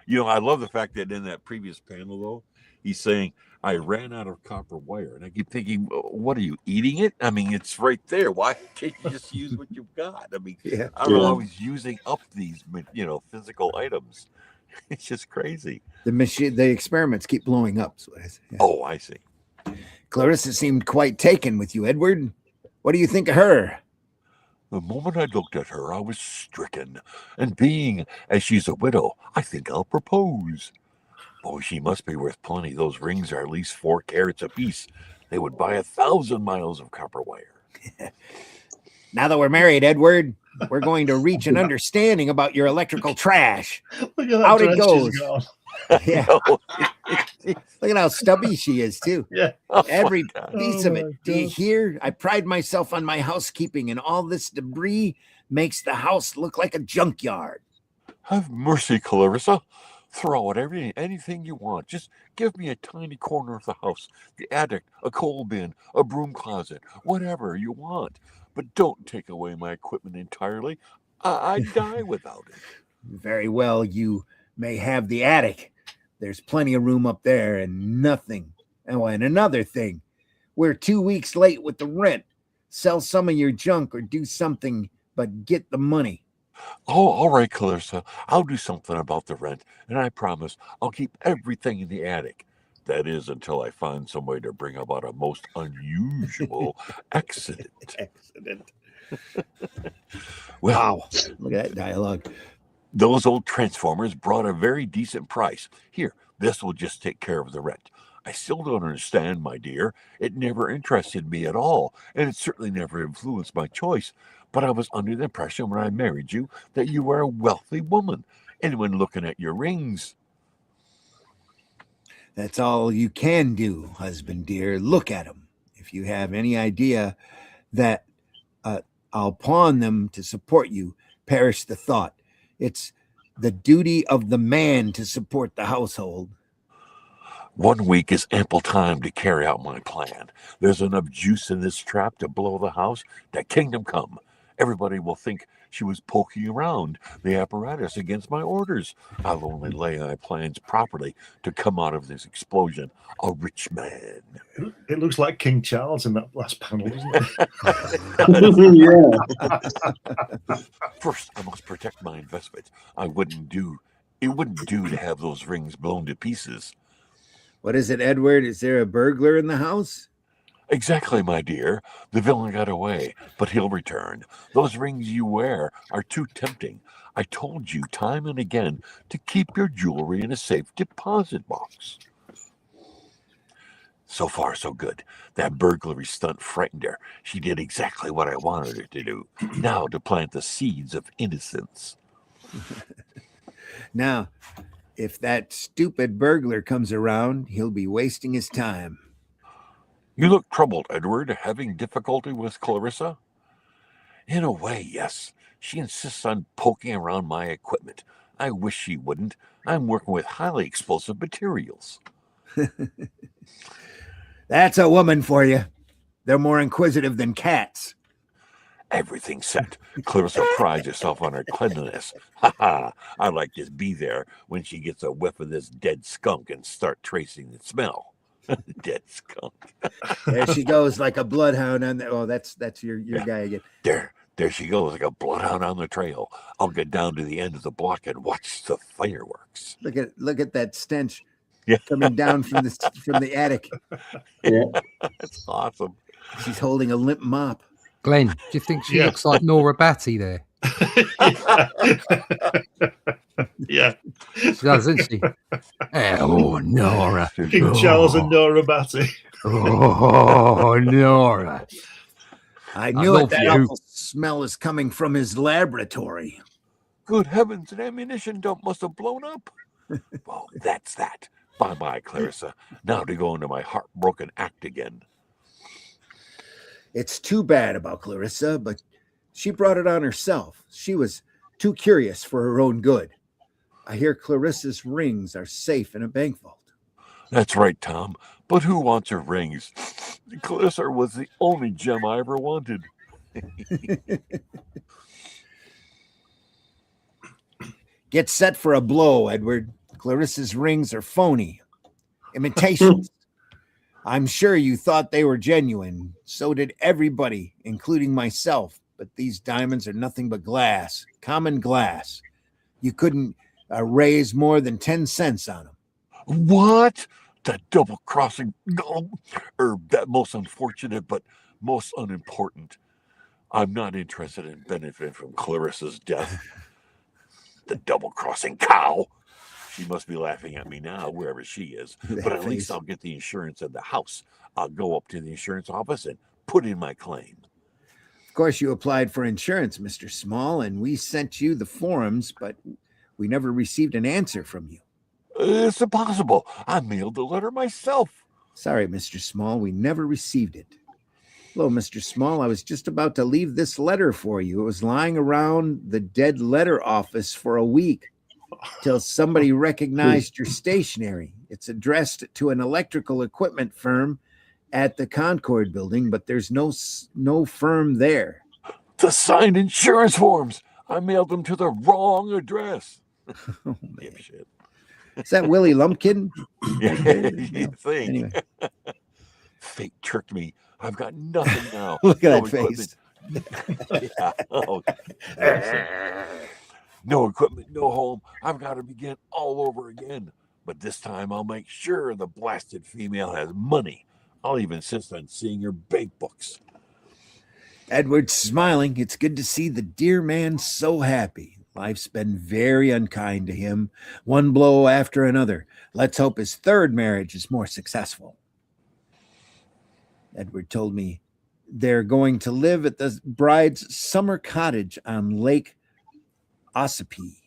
know, I love the fact that in that previous panel, though, he's saying, I ran out of copper wire. And I keep thinking, what are you, eating it? I mean, it's right there. Why can't you just use what you've got? I mean, I don't know how he's using up these, physical items. It's just crazy. The experiments keep blowing up. So Oh, I see. Clarissa seemed quite taken with you, Edward. What do you think of her? The moment I looked at her, I was stricken. And being as she's a widow, I think I'll propose. Oh, she must be worth plenty. Those rings are at least 4 carats apiece. They would buy 1,000 miles of copper wire. Now that we're married, Edward, we're going to reach an understanding about your electrical trash. Look at that Out it dress she's goes. got. Yeah. Look at how stubby she is, too. Yeah. Every piece of it. my Do you God. hear? I pride myself on my housekeeping, and all this debris makes the house look like a junkyard. Have mercy, Clarissa. Throw out anything you want. Just give me a tiny corner of the house, the attic, a coal bin, a broom closet, whatever you want. But don't take away my equipment entirely. I'd die without it. Very well, you may have the attic. There's plenty of room up there and nothing. Oh, and another thing. We're 2 weeks late with the rent. Sell some of your junk or do something, but get the money. Oh, all right, Clarissa. I'll do something about the rent, and I promise I'll keep everything in the attic. That is, until I find some way to bring about a most unusual accident. Well, Wow. Look at that dialogue. those old transformers brought a very decent price. Here, this will just take care of the rent. I still don't understand, my dear. It never interested me at all, and it certainly never influenced my choice. But I was under the impression when I married you that you were a wealthy woman. Anyone looking at your rings. That's all you can do, husband dear. Look at them. If you have any idea that I'll pawn them to support you, perish the thought. It's the duty of the man to support the household. 1 week is ample time to carry out my plan. There's enough juice in this trap to blow the house to kingdom come. Everybody will think she was poking around the apparatus against my orders. I'll only lay my plans properly to come out of this explosion a rich man. It looks like King Charles in that last panel, doesn't it? Yeah. First, I must protect my investment. It wouldn't do to have those rings blown to pieces. What is it, Edward? Is there a burglar in the house? Exactly, my dear. The villain got away, but he'll return. Those rings you wear are too tempting. I told you time and again to keep your jewelry in a safe deposit box. So far, so good. That burglary stunt frightened her. She did exactly what I wanted her to do. Now to plant the seeds of innocence. Now, if that stupid burglar comes around, he'll be wasting his time. You look troubled, Edward, having difficulty with Clarissa? In a way, yes. She insists on poking around my equipment. I wish she wouldn't. I'm working with highly explosive materials. That's a woman for you. They're more inquisitive than cats. Everything's set. Clarissa prides herself on her cleanliness. Ha ha! I'd like to be there when she gets a whiff of this dead skunk and start tracing the smell. Dead skunk. There she goes like a bloodhound on the. Oh, that's your guy again. There she goes like a bloodhound on the trail. I'll get down to the end of the block and watch the fireworks. Look at that stench Yeah. coming down from the attic. Yeah. That's awesome. She's holding a limp mop. Glenn, do you think she looks like Nora Batty there? Yeah. She does, doesn't she? Oh, Nora. King Charles and Nora Batty. Oh, Nora. I knew it. love That you. awful smell is coming from his laboratory. Good heavens, an ammunition dump must have blown up. Well, that's that. Bye-bye, Clarissa. Now to go into my heartbroken act again. It's too bad about Clarissa, but she brought it on herself. She was too curious for her own good. I hear Clarissa's rings are safe in a bank vault. That's right, Tom. But who wants her rings? Clarissa was the only gem I ever wanted. Get set for a blow, Edward. Clarissa's rings are phony. Imitations. I'm sure you thought they were genuine. So did everybody, including myself. But these diamonds are nothing but glass, common glass. You couldn't raise more than 10 cents on them. What? That double-crossing... that most unfortunate but most unimportant. I'm not interested in benefiting from Clarissa's death. The double-crossing cow. She must be laughing at me now, wherever she is. But at least I'll get the insurance of the house. I'll go up to the insurance office and put in my claim. Of course, you applied for insurance, Mr. Small, and we sent you the forms, but we never received an answer from you. It's impossible. I mailed the letter myself. Sorry, Mr. Small, we never received it. Hello, Mr. Small. I was just about to leave this letter for you. It was lying around the dead letter office for a week till somebody recognized your stationery. It's addressed to an electrical equipment firm at the Concord building, but there's no firm there. The signed insurance forms. I mailed them to the wrong address. Oh, man. Shit. Is that Willie Lumpkin? Yeah, you think. Anyway. Fate tricked me. I've got nothing now. Look at No that face. Yeah. Oh, listen. No equipment, no home. I've got to begin all over again. But this time I'll make sure the blasted female has money. I'll even insist on seeing her bank books. Edward's smiling. It's good to see the dear man so happy. Life's been very unkind to him, one blow after another. Let's hope his third marriage is more successful. Edward told me they're going to live at the bride's summer cottage on Lake Ossipee.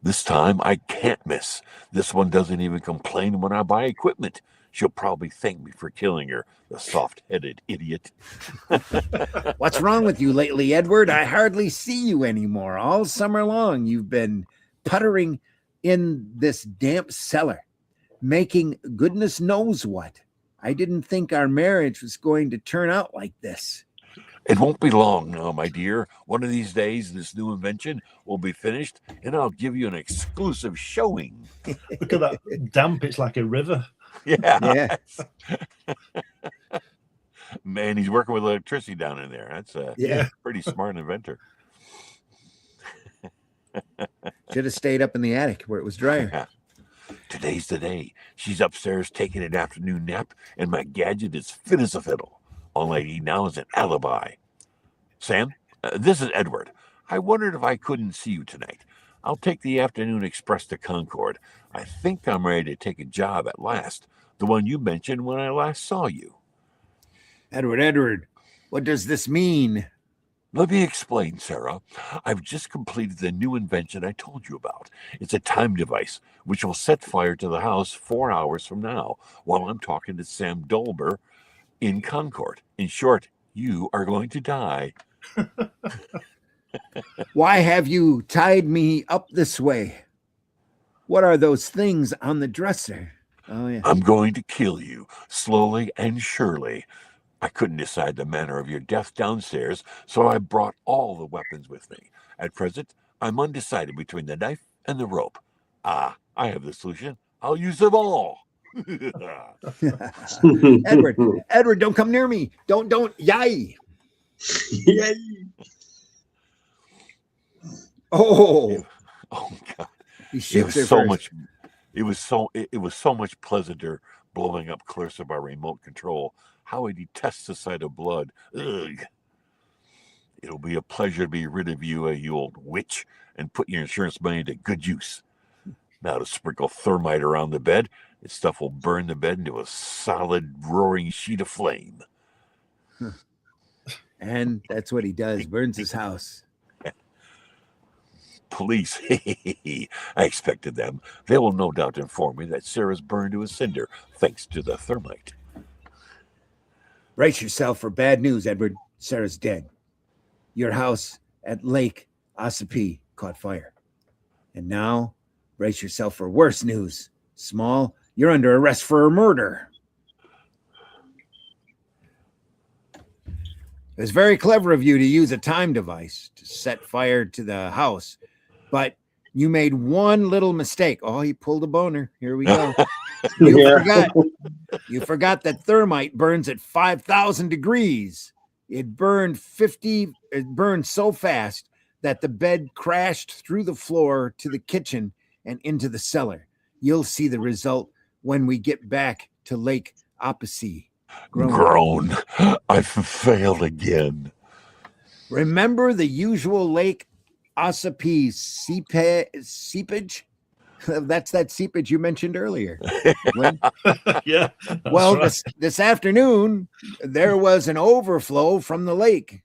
This time I can't miss. This one doesn't even complain when I buy equipment. She'll probably thank me for killing her, the soft-headed idiot. What's wrong with you lately, Edward? I hardly see you anymore. All summer long, you've been puttering in this damp cellar, making goodness knows what. I didn't think our marriage was going to turn out like this. It won't be long now, my dear. One of these days, this new invention will be finished, and I'll give you an exclusive showing. Look at that damp. It's like a river. Yeah. Man, he's working with electricity down in there. That's a pretty smart inventor. Should have stayed up in the attic where it was drier. Today's the day. She's upstairs taking an afternoon nap, and my gadget is fit as a fiddle. All I need now is an alibi. Sam, this is Edward. I wondered if I couldn't see you tonight. I'll take the afternoon express to Concord. I think I'm ready to take a job at last, the one you mentioned when I last saw you. Edward, what does this mean? Let me explain, Sarah. I've just completed the new invention I told you about. It's a time device which will set fire to the house 4 hours from now while I'm talking to Sam Dolber in Concord. In short, you are going to die. Why have you tied me up this way? What are those things on the dresser? Oh, yeah. I'm going to kill you, slowly and surely. I couldn't decide the manner of your death downstairs, so I brought all the weapons with me. At present, I'm undecided between the knife and the rope. I have the solution. I'll use them all. Edward, don't come near me. Don't, yay. Yay. Oh God. It was so much pleasanter blowing up Clarissa by remote control. How I detest the sight of blood. Ugh. It'll be a pleasure to be rid of you, you old witch, and put your insurance money to good use. Now to sprinkle thermite around the bed. This stuff will burn the bed into a solid, roaring sheet of flame. And that's what he does, burns his house. Police, I expected them. They will no doubt inform me that Sarah's burned to a cinder thanks to the thermite. Brace yourself for bad news, Edward. Sarah's dead. Your house at Lake Ossipee caught fire. And now, brace yourself for worse news. Small, you're under arrest for a murder. It was very clever of you to use a time device to set fire to the house, but you made one little mistake. Oh, he pulled a boner. Here we go. You forgot that thermite burns at 5,000 degrees. It burned so fast that the bed crashed through the floor to the kitchen and into the cellar. You'll see the result when we get back to Lake Ossipee. Groan. I've failed again. Remember the usual Lake Ossipee seepage? That's that seepage you mentioned earlier. Yeah. Well, right. this afternoon, there was an overflow from the lake.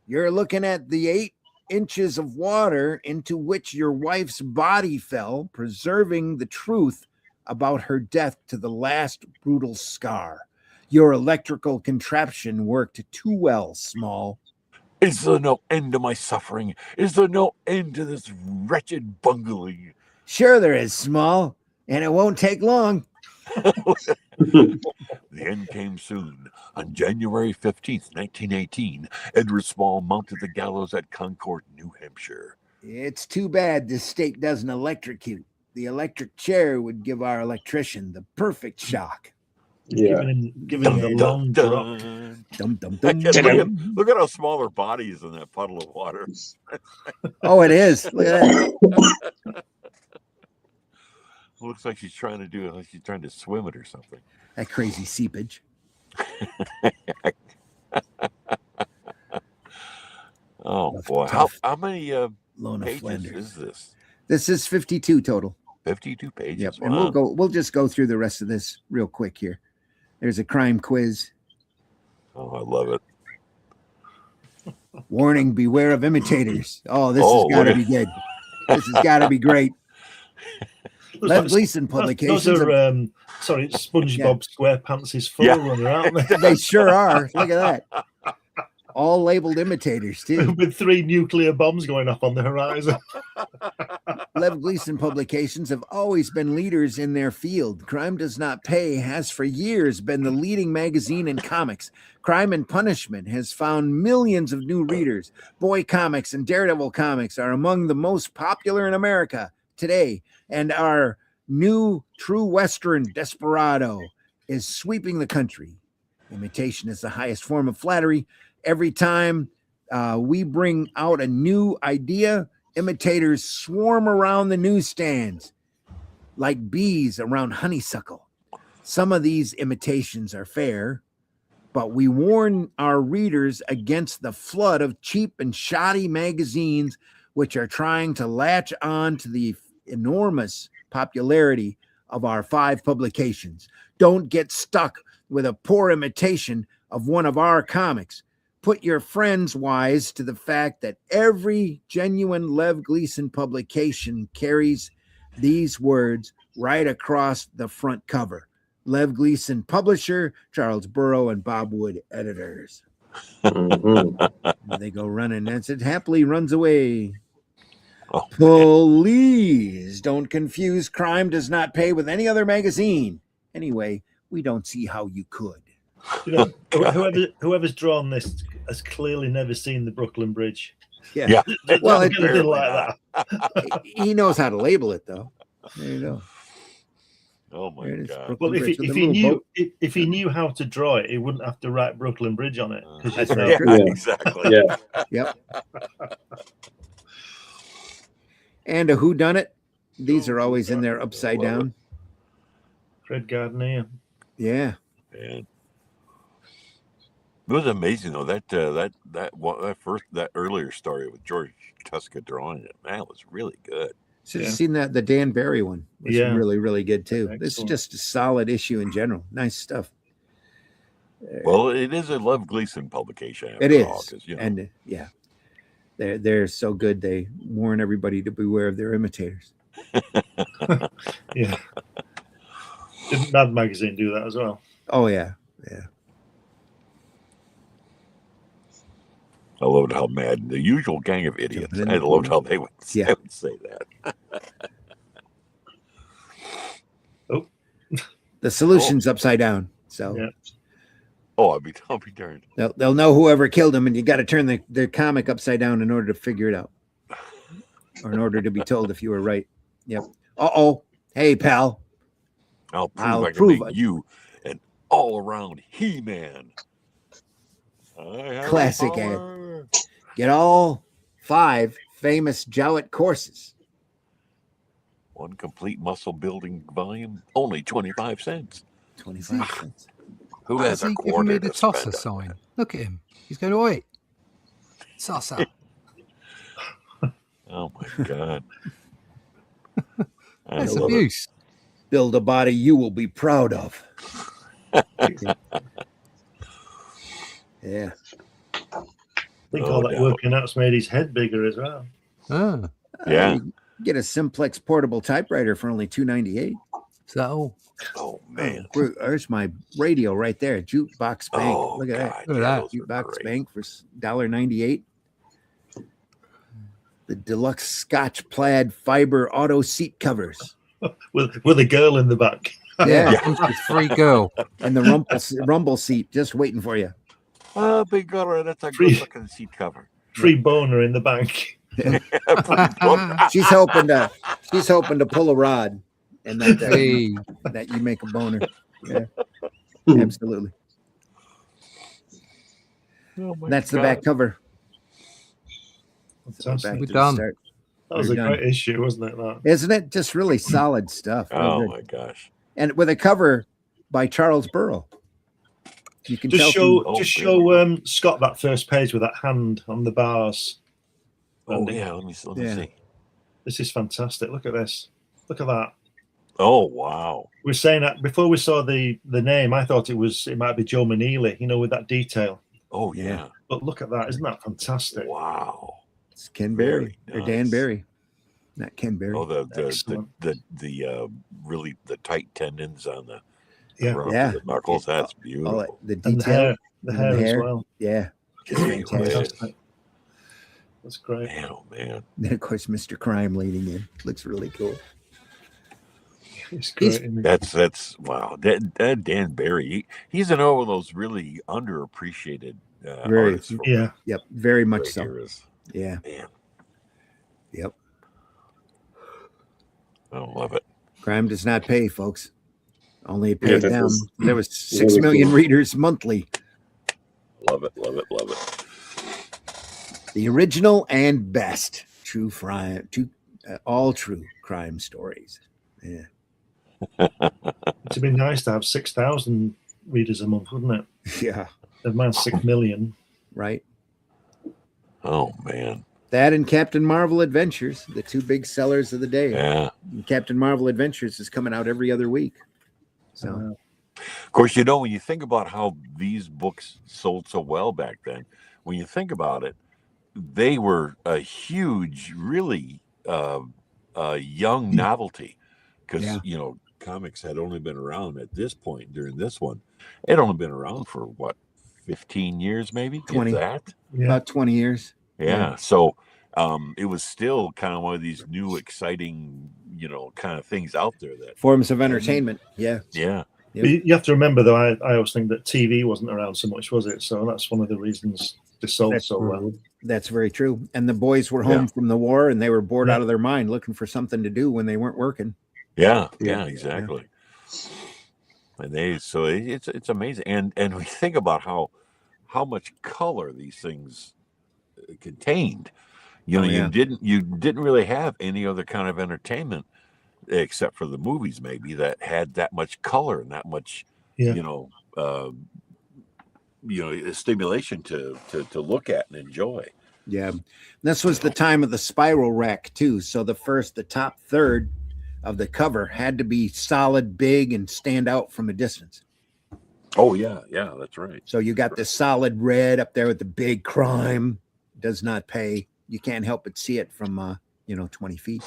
You're looking at the 8 inches of water into which your wife's body fell, preserving the truth about her death to the last brutal scar. Your electrical contraption worked too well, Small. Is there no end to my suffering? Is there no end to this wretched bungling? Sure there is, Small, and it won't take long. The end came soon. On January 15th, 1918, Edward Small mounted the gallows at Concord, New Hampshire. It's too bad this state doesn't electrocute. The electric chair would give our electrician the perfect shock. Yeah. Giving him a long drop. Look at how small her body is in that puddle of water. Oh, it is. Look at that. Looks like she's trying to do it, like she's trying to swim it or something. That crazy seepage. Oh boy! How many pages Flanders. is this? This is 52 total. 52 pages. Yep. Wow. And we'll just go through the rest of this real quick here. There's a crime quiz. Oh, I love it. Warning, beware of imitators. Oh, this has got to be good. This has got to be great. Lev Gleason publications. Those are, sorry, SpongeBob SquarePants' forerunner, aren't they? They sure are. Look at that. All labeled imitators, too. With 3 nuclear bombs going off on the horizon. Lev Gleason publications have always been leaders in their field. Crime Does Not Pay has for years been the leading magazine in comics. Crime and Punishment has found millions of new readers. Boy Comics and Daredevil Comics are among the most popular in America today. And our new true Western Desperado is sweeping the country. Imitation is the highest form of flattery. Every time we bring out a new idea, imitators swarm around the newsstands like bees around honeysuckle. Some of these imitations are fair, but we warn our readers against the flood of cheap and shoddy magazines which are trying to latch on to the enormous popularity of our 5 publications. Don't get stuck with a poor imitation of one of our comics. Put your friends wise to the fact that every genuine Lev Gleason publication carries these words right across the front cover. Lev Gleason publisher, Charles Burrow and Bob Wood editors. They go running and it happily runs away. Oh, Please don't confuse Crime Does Not Pay with any other magazine. Anyway, we don't see how you could. You know, whoever's drawn this has clearly never seen the Brooklyn Bridge. Yeah. Well, It didn't like that. He knows how to label it, though. There you go. Oh my There it is, God. Brooklyn Well, Bridge with a little boat. if he knew how to draw it, he wouldn't have to write Brooklyn Bridge on it. 'Cause That's you know, right. Yeah, Yeah. exactly. Yeah. Yep. And a whodunit. These are always in there upside down. Fred Gardner. Yeah. Man. It was amazing though that earlier story with George Tuska drawing it, man, it was really good. Should have Yeah. seen that the Dan Barry one. Was Yeah. really, really good too. This is Excellent. just a solid issue in general. Nice stuff. Well, it is a Lev Gleason publication. It after all, is. 'cause, you know, And yeah. They're so good they warn everybody to beware of their imitators. Yeah. Didn't Mad Magazine do that as well? Oh yeah. Yeah. I loved how mad the usual gang of idiots. Jumping in I the loved pool. how they would, Yeah. they would say that. Oh. The solution's upside down. So Yeah. Oh, I'll be darned. they'll know whoever killed him, and you got to turn the comic upside down in order to figure it out, or in order to be told if you were right. Yep. Uh-oh. Hey, pal. I'll I'll can prove make it. you an all-around He-Man. Classic ad. Get all 5 famous Jowett courses. One complete muscle-building volume, only 25 cents. 25 cents. Who How's has a he giving quarter me the to spend tosser on sign? that? Look at him. He's going, oi, tosser. Oh my God. I That's love it. abuse. Build a body you will be proud of. Yeah. I think Oh, all that no. working out's made his head bigger as well. Ah, Yeah. You get a Simplex portable typewriter for only $2.98. is that all? Oh man. There's my radio right there. Jukebox Bank. Oh, Look at that. God, Look at yeah, that. those are Jukebox great. Bank for $1.98. The deluxe Scotch plaid fiber auto seat covers. With a girl in the back. Yeah. Comes with free girl. And the rumble seat just waiting for you. Oh, big girl, that's a Free- good-looking seat cover. Free boner in the bank. She's hoping to pull a rod and Hey, that you make a boner. Yeah. Absolutely. Oh my That's the God. back cover. So Fantastic. back We're to the done. start. That was We're a done. great issue, wasn't it? That? Isn't it? Just really solid stuff. Real Oh good. my gosh. And with a cover by Charles Burrow. You can tell Just from- show Scott that first page with that hand on the bars. Oh Andy. yeah, let me Yeah. see. This is fantastic. Look at this. Look at that. Oh wow. We were saying that before we saw the name, I thought it might be Joe Maneely, with that detail. Oh Yeah. yeah. But look at that. Isn't that fantastic? Wow. It's Ken Barry Very or Dan nice. Barry. Not Ken Berry. Oh, Excellent. the really the tight tendons on the Yeah. run up Yeah. to the knuckles. That's All beautiful. the And the detail. hair, the and hair the as hair. well. Yeah. Just Gee whiz. fantastic. That's great. Man, oh man. Then of course Mr. Crime leading in. Looks really cool. It's great. isn't it? That's wow. That Dan Barry, he's another one of those really underappreciated Very- artists from Yeah. Yep. Very much great so. eras. Yeah. Man, Yep. I love it. Crime does not pay, folks. Only it Yeah, paid that down. was There was 6 really million cool. readers monthly. Love it. Love it. Love it. The original and best true crime, all true crime stories. Yeah. It'd be nice to have 6,000 readers a month, wouldn't it? Yeah. Never mind 6 million. Right. Oh man. That and Captain Marvel Adventures, the two big sellers of the day. Yeah. And Captain Marvel Adventures is coming out every other week. So Of course, when you think about how these books sold so well back then, when you think about it, they were a huge, really young novelty because, Yeah. Comics had only been around at this point during this one. It had only been around for what, 15 years, maybe? If 20. that? Yeah. about 20 years. Yeah. So it was still kind of one of these new, exciting, kind of things out there that, Forms of entertainment. Yeah. yeah. Yep. But you have to remember, though, I always think that TV wasn't around so much, was it? So that's one of the reasons they sold That's so well. That's very true. And the boys were home from the war and they were bored Yeah. out of their mind looking for something to do when they weren't working. Yeah, Yeah. exactly. And it's amazing, and we think about how much color these things contained. Oh, yeah. You didn't really have any other kind of entertainment except for the movies, maybe, that had that much color and that much, Yeah. stimulation to look at and enjoy. Yeah. This was the time of the spiral rack too. So the top third of the cover had to be solid, big, and stand out from a distance. Oh yeah, that's right. So you got this solid red up there with the big crime. Does not pay. You can't help but see it from 20 feet.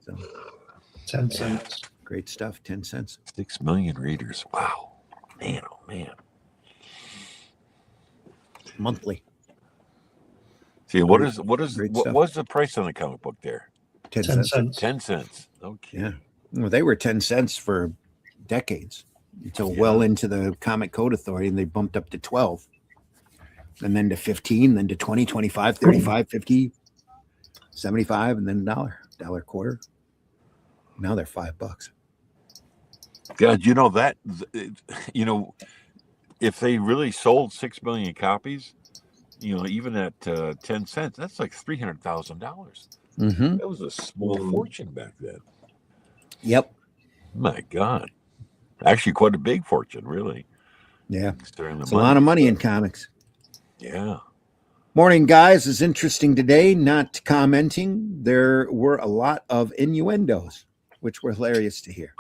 So 10 cents. great stuff. 10 cents. 6 million readers. Wow, man, oh man. Monthly. See, what was the price on the comic book there? 10 10 cents. cents. 10 cents. Okay. Yeah. Well, they were 10 cents for decades until well into the Comic Code Authority, and they bumped up to 12. And then to 15, then to 20, 25, 35, 50, 75, and then $1 quarter. Now they're $5. God, if they really sold 6 million copies, even at 10 cents, that's like $300,000. Mm-hmm. That was a small fortune back then. Yep. My God. Actually, quite a big fortune, really. Yeah. Considering the It's a lot of money in comics. Yeah. Morning, guys, is interesting today. Not commenting. There were a lot of innuendos, which were hilarious to hear.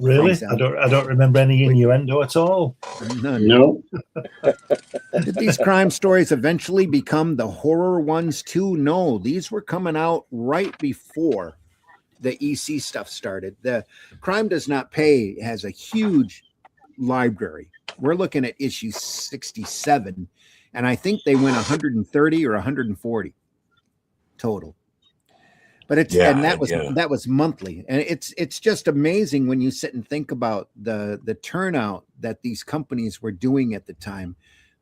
Really? Thanks, I don't remember any innuendo at all. None. No. Did these crime stories eventually become the horror ones too? No, these were coming out right before the EC stuff started. The Crime Does Not Pay has a huge library. We're looking at issue 67, and I think they went 130 or 140 total. But that was monthly, and it's just amazing when you sit and think about the turnout that these companies were doing at the time,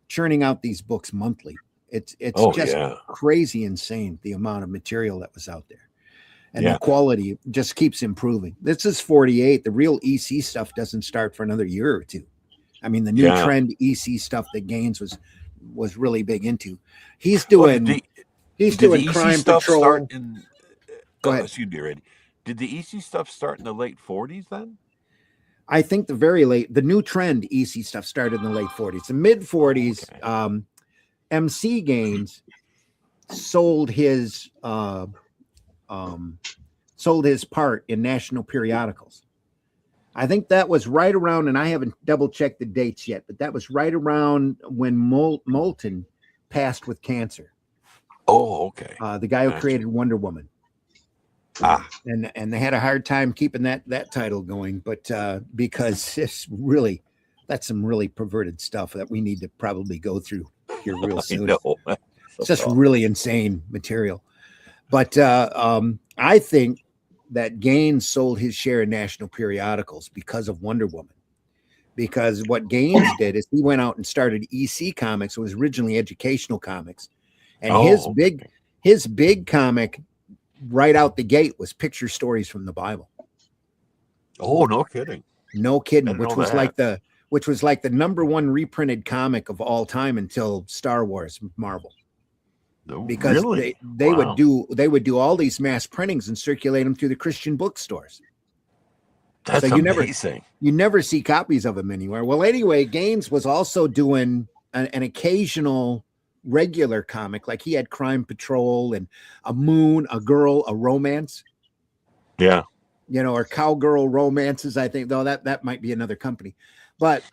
churning out these books monthly. It's crazy insane the amount of material that was out there. And the quality just keeps improving. This is 48. The real EC stuff doesn't start for another year or two. I mean, the new trend EC stuff that Gaines was really big into. He's doing Crime Patrol. Go ahead. Excuse me, Randy. Did the EC stuff start in the late 40s then? I think the new trend EC stuff started in the late 40s. The mid 40s, okay. MC Gaines sold his part in national periodicals. I think that was right around, and I haven't double checked the dates yet, but that was right around when Moulton passed with cancer. Oh, okay. The guy who Gotcha. created Wonder Woman. And they had a hard time keeping that title going, but because that's some really perverted stuff that we need to probably go through here real soon. It's just really insane material. But I think that Gaines sold his share of national periodicals because of Wonder Woman. Because what Gaines did is he went out and started EC Comics. It was originally Educational Comics, and his big comic right out the gate was picture stories from the Bible. Oh, no kidding. No kidding. Which was like the #1 reprinted comic of all time until Star Wars Marvel. Because really? they would do all these mass printings and circulate them through the Christian bookstores. That's so amazing. You never see copies of them anywhere. Well, anyway, Gaines was also doing an occasional regular comic, like he had Crime Patrol and a Moon, a Girl, a Romance. Yeah. Or Cowgirl Romances, I think, though that might be another company. But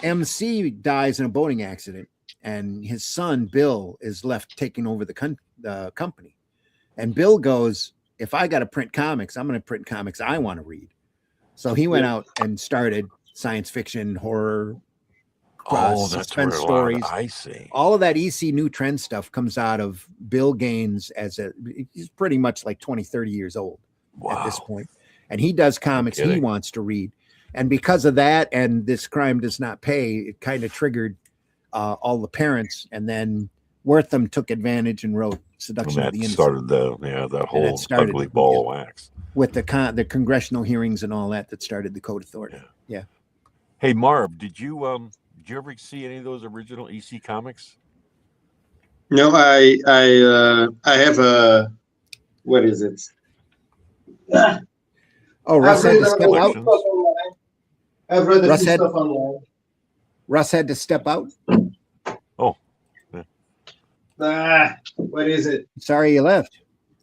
MC dies in a boating accident, and his son, Bill, is left taking over the company. And Bill goes, if I got to print comics, I'm going to print comics I want to read. So he went out and started science fiction, horror, suspense stories. I see. All of that EC New Trend stuff comes out of Bill Gaines he's pretty much like 20, 30 years old at this point. And he does comics he wants to read. And because of that, and This Crime Does Not Pay, it kind of triggered all the parents. And then Wortham took advantage and wrote Seduction of the Innocent. Started that whole ugly ball of wax. With the congressional hearings and all that started the Code Authority. Yeah. Hey, Marv, did you ever see any of those original EC comics? No, I have a, what is it? Oh, Russ had to step out. I've read a few stuff online. Russ had to step out. Oh. What is it? Sorry you left.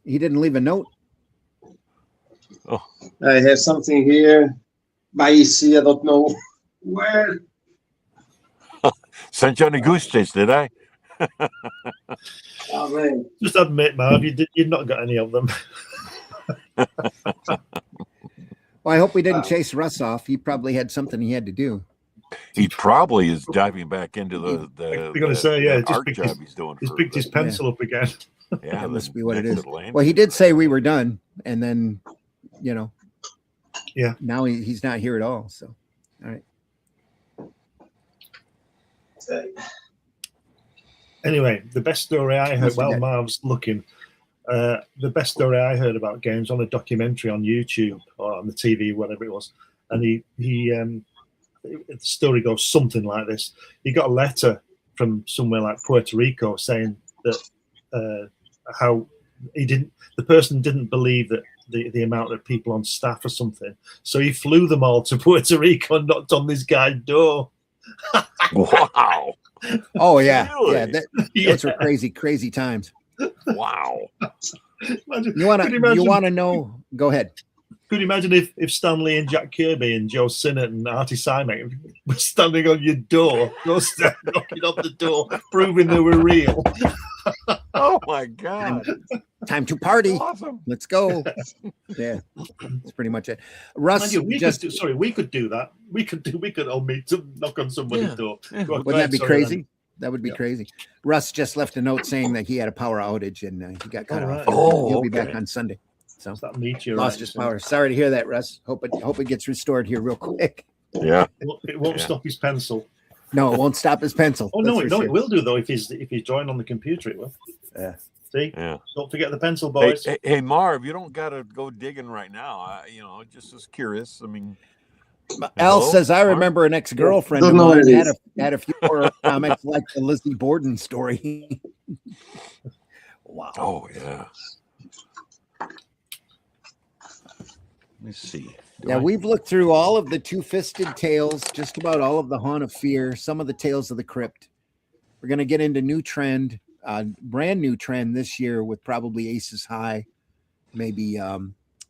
He didn't leave a note. Oh. I have something here by EC. I don't know where. Sent you on a goose chase, did I? Oh, man. Just admit, Marv, you'd not got any of them. Well, I hope we didn't chase Russ off. He probably had something he had to do. He probably is diving back into the I'm going to say, art job he's doing. He's picked his pencil up again. Yeah, that must be what it is. Well, he did say we were done, and then, yeah. Now he's not here at all. So, all right. Anyway, the best story I heard while Marv's looking, the best story I heard about games on a documentary on YouTube or on the TV, whatever it was, and the story goes something like this: he got a letter from somewhere like Puerto Rico saying that how the person didn't believe that the amount of people on staff or something, so he flew them all to Puerto Rico and knocked on this guy's door. Wow. Oh yeah, really? Those were crazy times. Wow. You want to know? Go ahead. Could you imagine if Stan Lee and Jack Kirby and Joe Sinnott and Artie Simek were standing on your door, knocking on the door, proving they were real? Oh my God! Time to party! Awesome. Let's go. Yeah, that's pretty much it. Russ, we could do that. We could all meet to knock on somebody's door. Wouldn't that be crazy? That would be crazy. Russ just left a note saying that he had a power outage and he got cut off. He'll be back on Sunday. So lost his power. Sorry to hear that, Russ. Hope it gets restored here real quick. Yeah. It won't stop his pencil. No, it won't stop his pencil. Oh no, it will do though. If he's drawing on the computer, it will. Yeah. See? Yeah. Don't forget the pencil, boys. Hey, Marv, you don't gotta go digging right now. Just as curious. I mean, Al says, I remember an ex-girlfriend of mine had a few horror comics like the Lizzie Borden story. Wow. Oh, yeah. Let me see. We've looked through all of the Two-Fisted Tales, just about all of the Haunt of Fear, some of the Tales of the Crypt. We're going to get into new trend, brand new trend this year with probably Aces High, maybe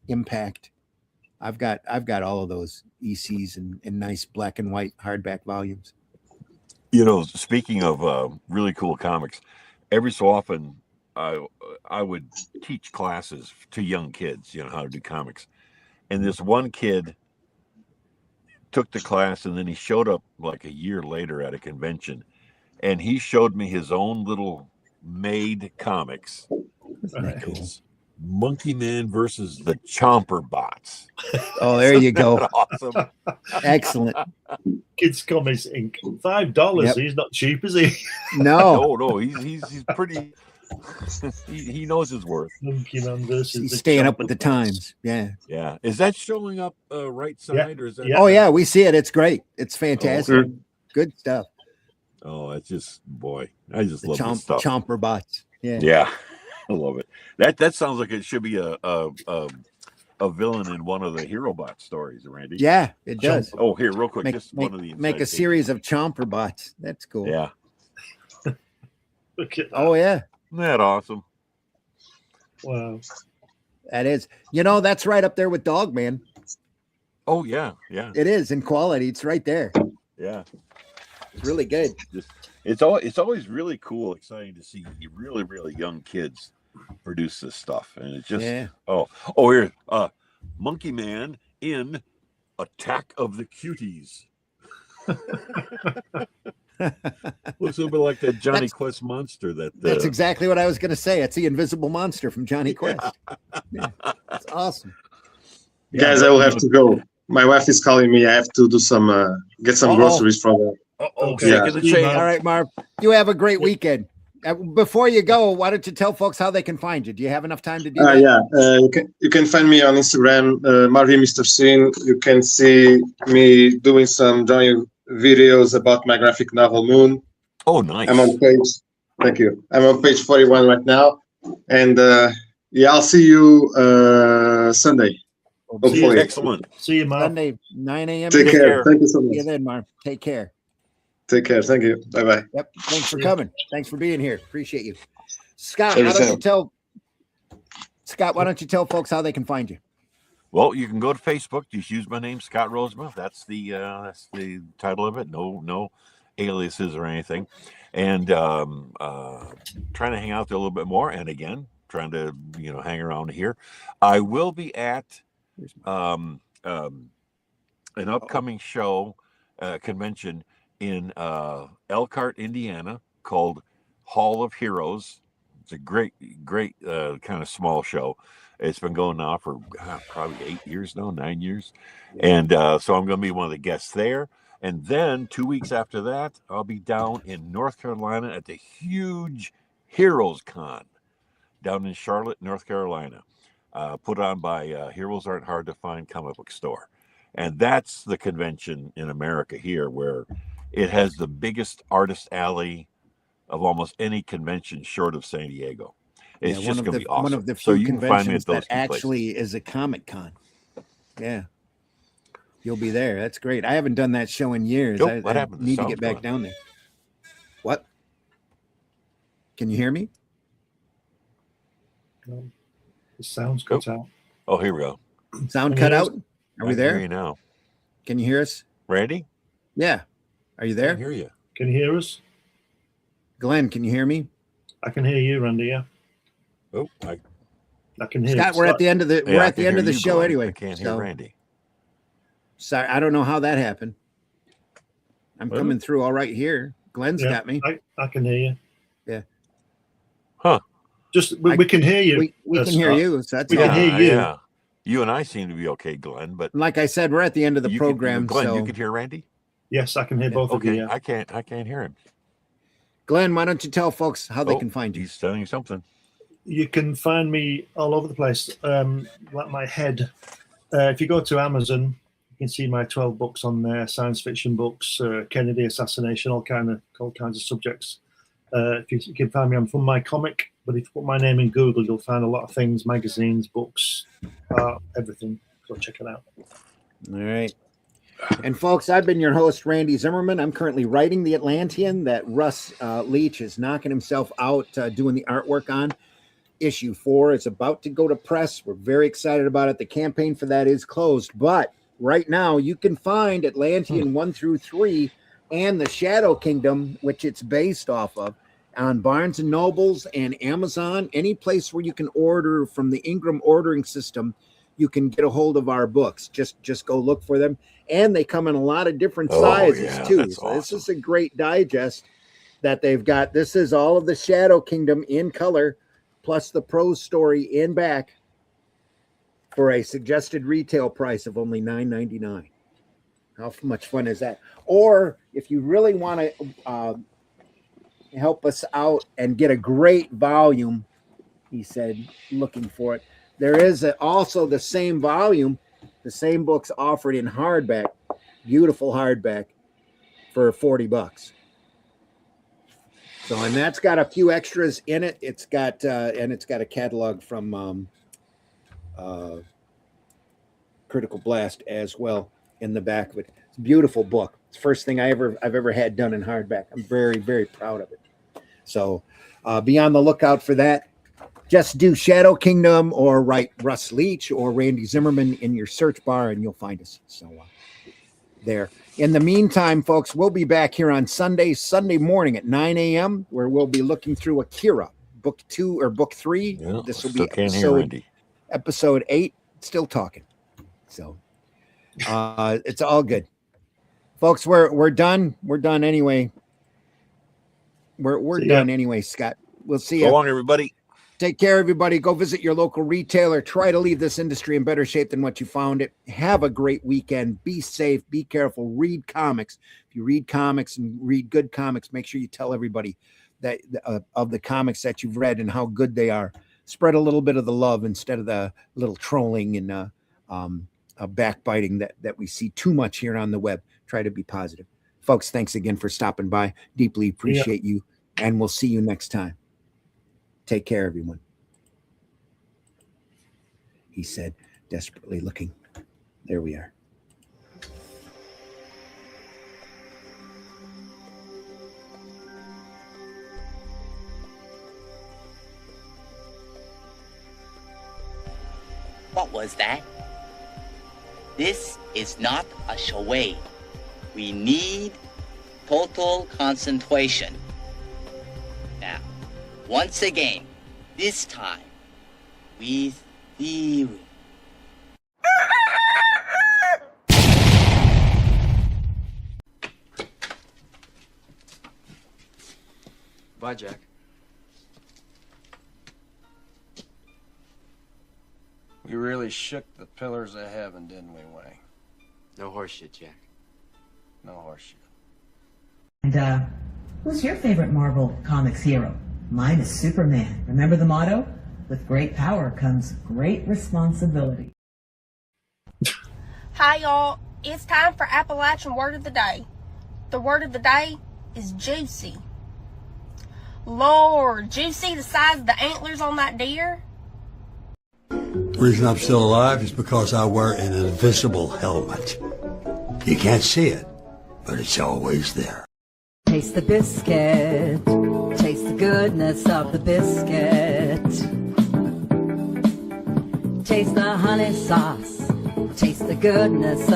Impact. I've got all of those ECs in nice black and white hardback volumes. Speaking of really cool comics, every so often I would teach classes to young kids, how to do comics. And this one kid took the class, and then he showed up like a year later at a convention, and he showed me his own little made comics. Right. It's Monkey Man versus the Chomper Bots. Oh, there you go. Awesome. Excellent. Kids Comics Inc. $5. Yep. He's not cheap, is he? No, No, he's pretty. he knows his worth. Monkey Man versus he's the staying up with Chomper the Bots. times. Yeah. Yeah. Is that showing up right side or is that? Yeah. Oh yeah, we see it. It's great. It's fantastic. okay. Good stuff. Oh, it's just boy, I just The love this stuff. chomper bots. Yeah. Yeah, I love it. That sounds like it should be a villain in one of the Hero Bot stories, Randy. Yeah, it does. Oh, here, real quick, Make, just make, one of the make a inside series of chomper bots. That's cool. pages. Yeah, Look at that. Oh yeah, isn't that awesome? Wow. that is. That's right up there with Dogman. Oh yeah. It is in quality. It's right there. Yeah. It's really good. It's always really cool, exciting to see really, really young kids produce this stuff, and it's just Yeah. oh here, Monkey Man in Attack of the Cuties. Looks a little bit like that Johnny Quest monster. That's exactly what I was going to say. It's the invisible monster from Johnny Quest. Yeah, it's awesome. Guys, I will have to go. My wife is calling me. I have to do some get some groceries from her. Okay. Shake of the chain. All right, Marv. You have a great weekend. Before you go, why don't you tell folks how they can find you? Do you have enough time to do that? Yeah, you can find me on Instagram, Marvin Mr. Scene. You can see me doing some drawing videos about my graphic novel Moon. Oh, nice. I'm on page. Thank you. I'm on page 41 right now, and I'll see you Sunday. Hopefully. Excellent. See you, Mark. Sunday, 9 a.m. Take care. Thank you so See you much. then, Marv. Take care. Take care. Thank you. Bye bye. Yep. Thanks for coming. Thanks for being here. Appreciate you. Scott, Every why don't you time. tell folks how they can find you? Well, you can go to Facebook. Just use my name, Scott Rosemouth. That's the title of it. No aliases or anything. And trying to hang out there a little bit more. And again, trying to hang around here. I will be at an upcoming show convention in Elkhart, Indiana, called Hall of Heroes. It's a great kind of small show. It's been going now for probably 8 years now, 9 years. And so I'm going to be one of the guests there. And then 2 weeks after that, I'll be down in North Carolina at the huge Heroes Con down in Charlotte, North Carolina, put on by Heroes Aren't Hard to Find comic book store. And that's the convention in America here where it has the biggest artist alley of almost any convention short of San Diego. It's just going to be awesome. One of the so few you can find me at conventions those that actually is a Comic Con. Yeah. You'll be there. That's great. I haven't done that show in years. Nope, what happened? I need to get back down there. What? Can you hear me? The sound's cut out. Oh, here we go. Sound cut out? Are we I can there? hear you now. Can you hear us? Randy? Yeah. Are you I there? can hear you. Can you hear us? Glenn, can you hear me? I can hear you, Randy. Yeah, Oh, I can hear Scott, you. we're at the end of the yeah, I can hear the you, show Glenn. anyway. I can't hear so- Randy. Sorry, I don't know how that happened. I'm Well, coming through all right here. Glenn's Yeah, got me. I can hear you. Yeah. Huh. Just we can hear you. We can hear Scott. you. So that's We all. can hear you. Yeah. You and I seem to be okay, Glenn, but Like I said, we're at the end of the you program. Glenn, so you could hear Randy? Yes, I can hear both of Okay, you. Yeah. I can't hear him. Glenn, why don't you tell folks how they Oh, can find you? He's telling you something. You can find me all over the place. Like my head. If you go to Amazon, you can see my 12 books on there, science fiction books, Kennedy assassination, all kinds of subjects. If you can find me on From My Comic, but if you put my name in Google, you'll find a lot of things, magazines, books, everything. Go check it out. All right. And folks, I've been your host, Randy Zimmerman. I'm currently writing The Atlantean that Russ Leach is knocking himself out doing the artwork on. Issue 4 is about to go to press. We're very excited about it. The campaign for that is closed, but right now you can find Atlantean 1 through 3 and the Shadow Kingdom, which it's based off of, on Barnes and Nobles and Amazon, any place where you can order from the Ingram ordering system, you can get a hold of our books. Just go look for them. And they come in a lot of different sizes too. That's So this awesome. is a great digest that they've got. This is all of the Shadow Kingdom in color, plus the prose story in back for a suggested retail price of only $9.99. How much fun is that? Or if you really want to help us out and get a great volume, he said, looking for it. There is also the same volume, the same books offered in hardback, beautiful hardback for $40. So, and that's got a few extras in it. It's got and it's got a catalog from Critical Blast as well in the back of it. It's a beautiful book. It's the first thing I've ever had done in hardback. I'm very, very proud of it. So be on the lookout for that. Just do Shadow Kingdom or write Russ Leach or Randy Zimmerman in your search bar and you'll find us. So there. In the meantime, folks, we'll be back here on Sunday morning at 9 a.m. where we'll be looking through Akira, book 2 or book 3. Yeah, this will still be can't hear Randy. episode 8. Still talking. So it's all good. Folks, we're done. We're done anyway. We're done anyway, Scott. We'll see you. So long, everybody. Take care, everybody. Go visit your local retailer. Try to leave this industry in better shape than what you found it. Have a great weekend. Be safe. Be careful. Read comics. If you read comics and read good comics, make sure you tell everybody that of the comics that you've read and how good they are. Spread a little bit of the love instead of the little trolling and backbiting that we see too much here on the web. Try to be positive. Folks, thanks again for stopping by. Deeply appreciate you, and we'll see you next time. Take care, everyone. He said, desperately looking. There we are. What was that? This is not a charade. We need total concentration. Now, once again, this time, with theory. Bye, Jack. We really shook the pillars of heaven, didn't we, Wayne? No horseshit, Jack. No horseshit. And, who's your favorite Marvel Comics hero? Mine is Superman. Remember the motto? With great power comes great responsibility. Hi, y'all. It's time for Appalachian Word of the Day. The word of the day is juicy. Lord, juicy the size of the antlers on that deer? The reason I'm still alive is because I wear an invisible helmet. You can't see it, but it's always there. Taste the biscuit. Taste the goodness of the biscuit. Taste the honey sauce. Taste the goodness of